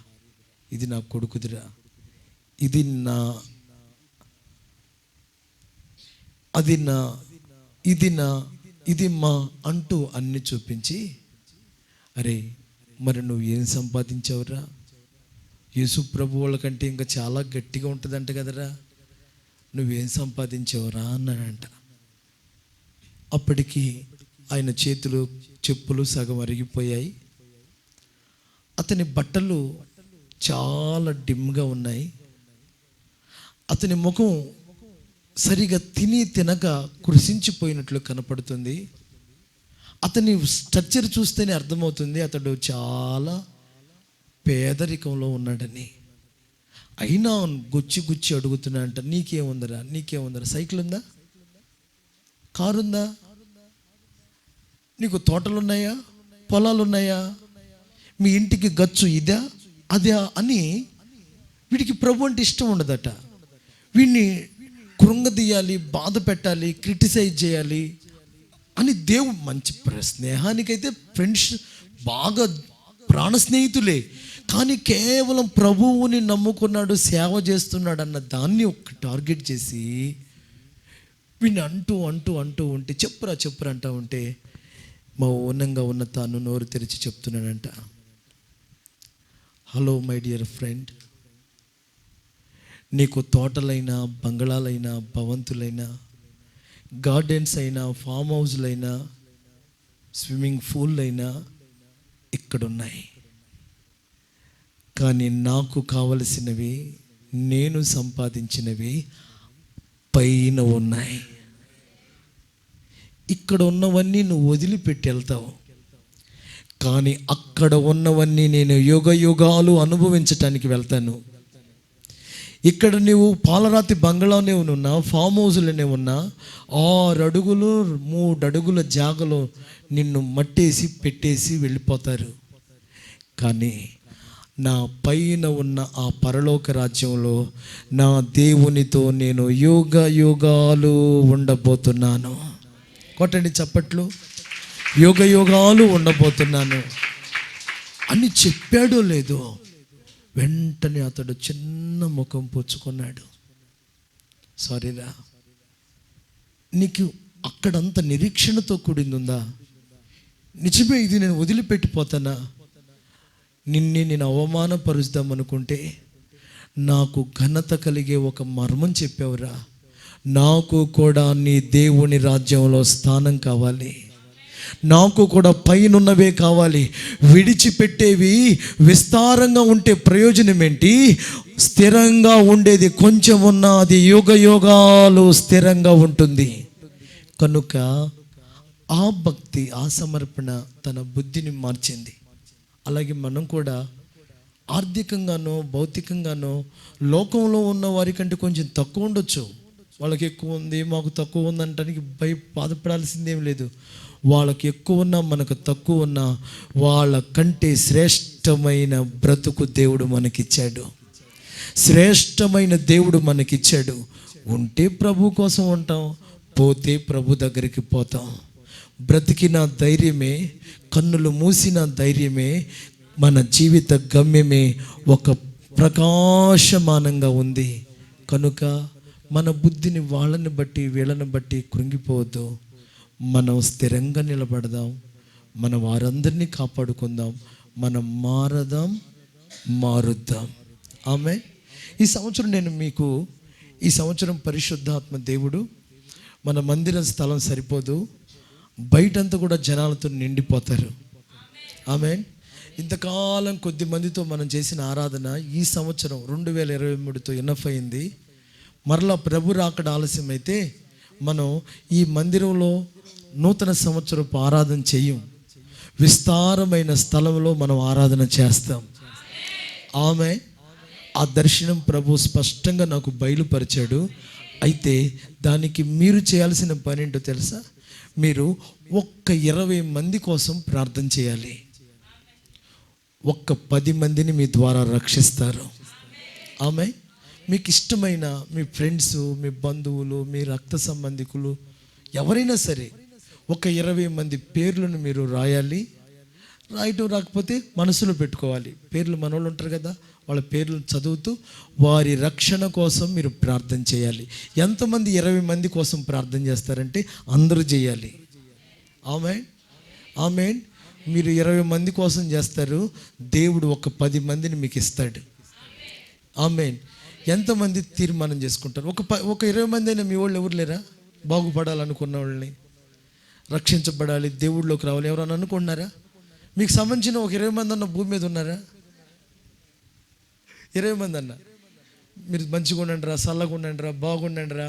ఇది నా కొడుకుదిరా, ఇది నా అది నా ఇది నా ఇది మా అంటూ అన్ని చూపించి, అరే మరి నువ్వు ఏం సంపాదించావురా, యేసు ప్రభు వాళ్ళకంటే ఇంకా చాలా గట్టిగా ఉంటుందంట కదరా, నువ్వేం సంపాదించావురా అన్నాడంట. అప్పటికి ఆయన చేతులు చెప్పులు సగం అరిగిపోయాయి, అతని బట్టలు చాలా డిమ్గా ఉన్నాయి, అతని ముఖం సరిగా తినక కృషించిపోయినట్లు కనపడుతుంది. అతని స్ట్రక్చర్ చూస్తేనే అర్థమవుతుంది అతడు చాలా పేదరికంలో ఉన్నాడని. అయినా గుచ్చి అడుగుతున్నా అంట, నీకేముందరా, సైకిల్ ఉందా, కారు ఉందా, నీకు తోటలు ఉన్నాయా, పొలాలు ఉన్నాయా, మీ ఇంటికి గచ్చు ఇదా అదా అని వీడికి ప్రభు అంటే ఇష్టం ఉండదట. వీడిని కృంగదీయాలి, బాధ పెట్టాలి, క్రిటిసైజ్ చేయాలి అని దేవుడు మంచి స్నేహానికైతే ఫ్రెండ్స్ బాగా ప్రాణ స్నేహితులే, కానీ కేవలం ప్రభువుని నమ్ముకున్నాడు, సేవ చేస్తున్నాడు అన్న దాన్ని ఒక టార్గెట్ చేసి వీడిని అంటూ ఉంటే చెప్పురా అంటూ ఉంటే మౌనంగా ఉన్న తాను నోరు తెరిచి చెప్తున్నాడంట, హలో మై డియర్ ఫ్రెండ్, నీకు తోటలైనా, బంగళాలైనా, భవంతులైనా, గార్డెన్స్ అయినా, ఫామ్ హౌస్లైనా, స్విమ్మింగ్ పూల్ అయినా ఇక్కడున్నాయి, కానీ నాకు కావలసినవి, నేను సంపాదించినవి పైన ఉన్నాయి. ఇక్కడ ఉన్నవన్నీ నువ్వు వదిలిపెట్టి వెళ్తావు, కానీ అక్కడ ఉన్నవన్నీ నేను యుగాలు అనుభవించటానికి వెళ్తాను. ఇక్కడ నువ్వు పాలరాతి బంగ్లానే ఉన్నా, ఫామ్ హౌస్లోనే ఉన్నా, 6 అడుగులు 3 అడుగుల జాగలో నిన్ను మట్టేసి పెట్టేసి వెళ్ళిపోతారు, కానీ నా పైన ఉన్న ఆ పరలోక రాజ్యంలో నా దేవునితో నేను యుగాలు ఉండబోతున్నాను. కొట్టండి చప్పట్లు, యుగాలు ఉండబోతున్నాను అని చెప్పాడో లేదో వెంటనే అతడు చిన్న ముఖం పుచ్చుకున్నాడు. సారీరా, నీకు అక్కడంత నిరీక్షణతో కూడింది ఉందా, నిజమే ఇది నేను వదిలిపెట్టిపోతానా, నిన్నే నేను అవమానపరుద్దాం అనుకుంటే నాకు ఘనత కలిగే ఒక మర్మం చెప్పావురా, నాకు కూడా నీ దేవుని రాజ్యంలో స్థానం కావాలి, నాకు కూడా పైనున్నవే కావాలి, విడిచిపెట్టేవి విస్తారంగా ఉంటే ప్రయోజనం ఏంటి, స్థిరంగా ఉండేది కొంచెం ఉన్నా అది యుగాలు స్థిరంగా ఉంటుంది. కనుక ఆ భక్తి, ఆ సమర్పణ తన బుద్ధిని మార్చింది. అలాగే మనం కూడా ఆర్థికంగానో భౌతికంగానో లోకంలో ఉన్న వారికంటే కొంచెం తక్కువ ఉండొచ్చు, వాళ్ళకి ఎక్కువ ఉంది మాకు తక్కువ ఉంది అంటానికి బాధపడాల్సిందేం లేదు. వాళ్ళకి ఎక్కువ ఉన్నా మనకు తక్కువ ఉన్నా వాళ్ళ కంటే శ్రేష్టమైన బ్రతుకు దేవుడు మనకిచ్చాడు, శ్రేష్టమైన దేవుడు మనకిచ్చాడు. ఉంటే ప్రభు కోసం ఉంటాం, పోతే ప్రభు దగ్గరికి పోతాం. బ్రతికిన ధైర్యమే, కన్నులు మూసిన ధైర్యమే, మన జీవిత గమ్యమే ఒక ప్రకాశమానంగా ఉంది. కనుక మన బుద్ధిని వాళ్ళని బట్టి వీళ్ళని బట్టి కృంగిపోవద్దు, మనం స్థిరంగా నిలబడదాం, మన వారందరినీ కాపాడుకుందాం, మనం మారుద్దాం. ఆమె ఈ సంవత్సరం ఈ సంవత్సరం పరిశుద్ధాత్మ దేవుడు మన మందిర స్థలం సరిపోదు, బయటంతా కూడా జనాలతో నిండిపోతారు. ఆమేన్. ఇంతకాలం కొద్ది మందితో మనం చేసిన ఆరాధన ఈ సంవత్సరం 2023తో ఎనఫ్ అయింది. మరలా ప్రభు రాకడ ఆలస్యం అయితే మనం ఈ మందిరంలో నూతన సంవత్సరపు ఆరాధన చెయ్యం, విస్తారమైన స్థలంలో మనం ఆరాధన చేస్తాం. ఆమె ఆ దర్శనం ప్రభు స్పష్టంగా నాకు బయలుపరిచాడు. అయితే దానికి మీరు చేయాల్సిన పని ఏంటో తెలుసా? మీరు ఒక్క 20 మంది కోసం ప్రార్థన చేయాలి. ఒక్క 10 మందిని మీ ద్వారా రక్షిస్తారు. ఆమె మీకు ఇష్టమైన మీ ఫ్రెండ్స్, మీ బంధువులు, మీ రక్త సంబంధికులు ఎవరైనా సరే ఒక 20 మంది పేర్లను మీరు రాయాలి. రాయటం రాకపోతే మనసులో పెట్టుకోవాలి. పేర్లు మనోళ్ళు ఉంటారు కదా, వాళ్ళ పేర్లు చదువుతూ వారి రక్షణ కోసం మీరు ప్రార్థన చేయాలి. ఎంతమంది 20 మంది కోసం ప్రార్థన చేస్తారంటే అందరూ చేయాలి. ఆమేన్, ఆమేన్. మీరు 20 మంది కోసం చేస్తారు, దేవుడు ఒక 10 మందిని మీకు ఇస్తాడు. ఆమేన్. ఎంతమంది తీర్మానం చేసుకుంటారు? ఒక 20 మంది అయినా మీ వాళ్ళు ఎవరు లేరా? బాగుపడాలనుకున్న వాళ్ళని, రక్షించబడాలి, దేవుడిలోకి రావాలి ఎవరన్నా అనుకుంటున్నారా? మీకు సంబంధించిన ఒక 20 మంది అన్న భూమి మీద ఉన్నారా? 20 మంది అన్న మీరు మంచిగా ఉండండి రా, చల్లగా ఉండండి రా, బాగుండండి రా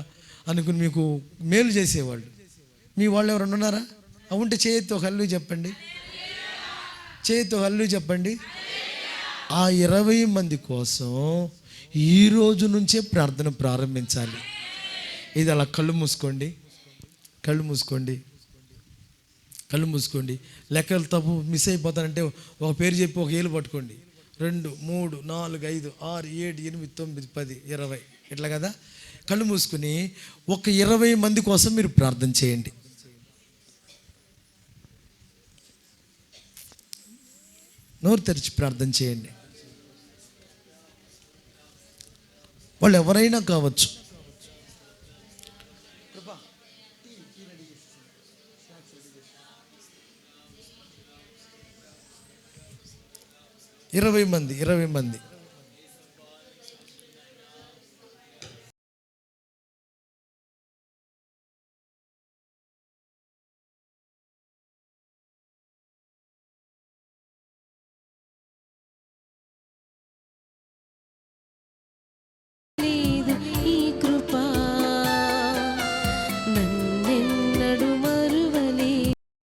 అనుకుని మీకు మేలు చేసేవాళ్ళు మీ వాళ్ళు ఎవరన్నా ఉన్నారా? ఉంటే చేయొద్దు, ఒక హల్లు చెప్పండి. చేయొద్దు, హల్లు చెప్పండి. ఆ 20 మంది కోసం ఈ రోజు నుంచే ప్రార్థన ప్రారంభించాలి. ఇది అలా కళ్ళు మూసుకోండి, కళ్ళు మూసుకోండి, కళ్ళు మూసుకోండి. లెక్కలు తప్పు మిస్ అయిపోతానంటే ఒక పేరు చెప్పి ఒక ఏళ్ళు పట్టుకోండి. 2, 3, 4, 5, 6, 7, 8, 9, 10, 20 ఇట్లా కదా. కళ్ళు మూసుకుని ఒక 20 మంది కోసం మీరు ప్రార్థన చేయండి. నోరు తెరిచి ప్రార్థన చేయండి. వాళ్ళు ఎవరైనా కావచ్చు. 20 మంది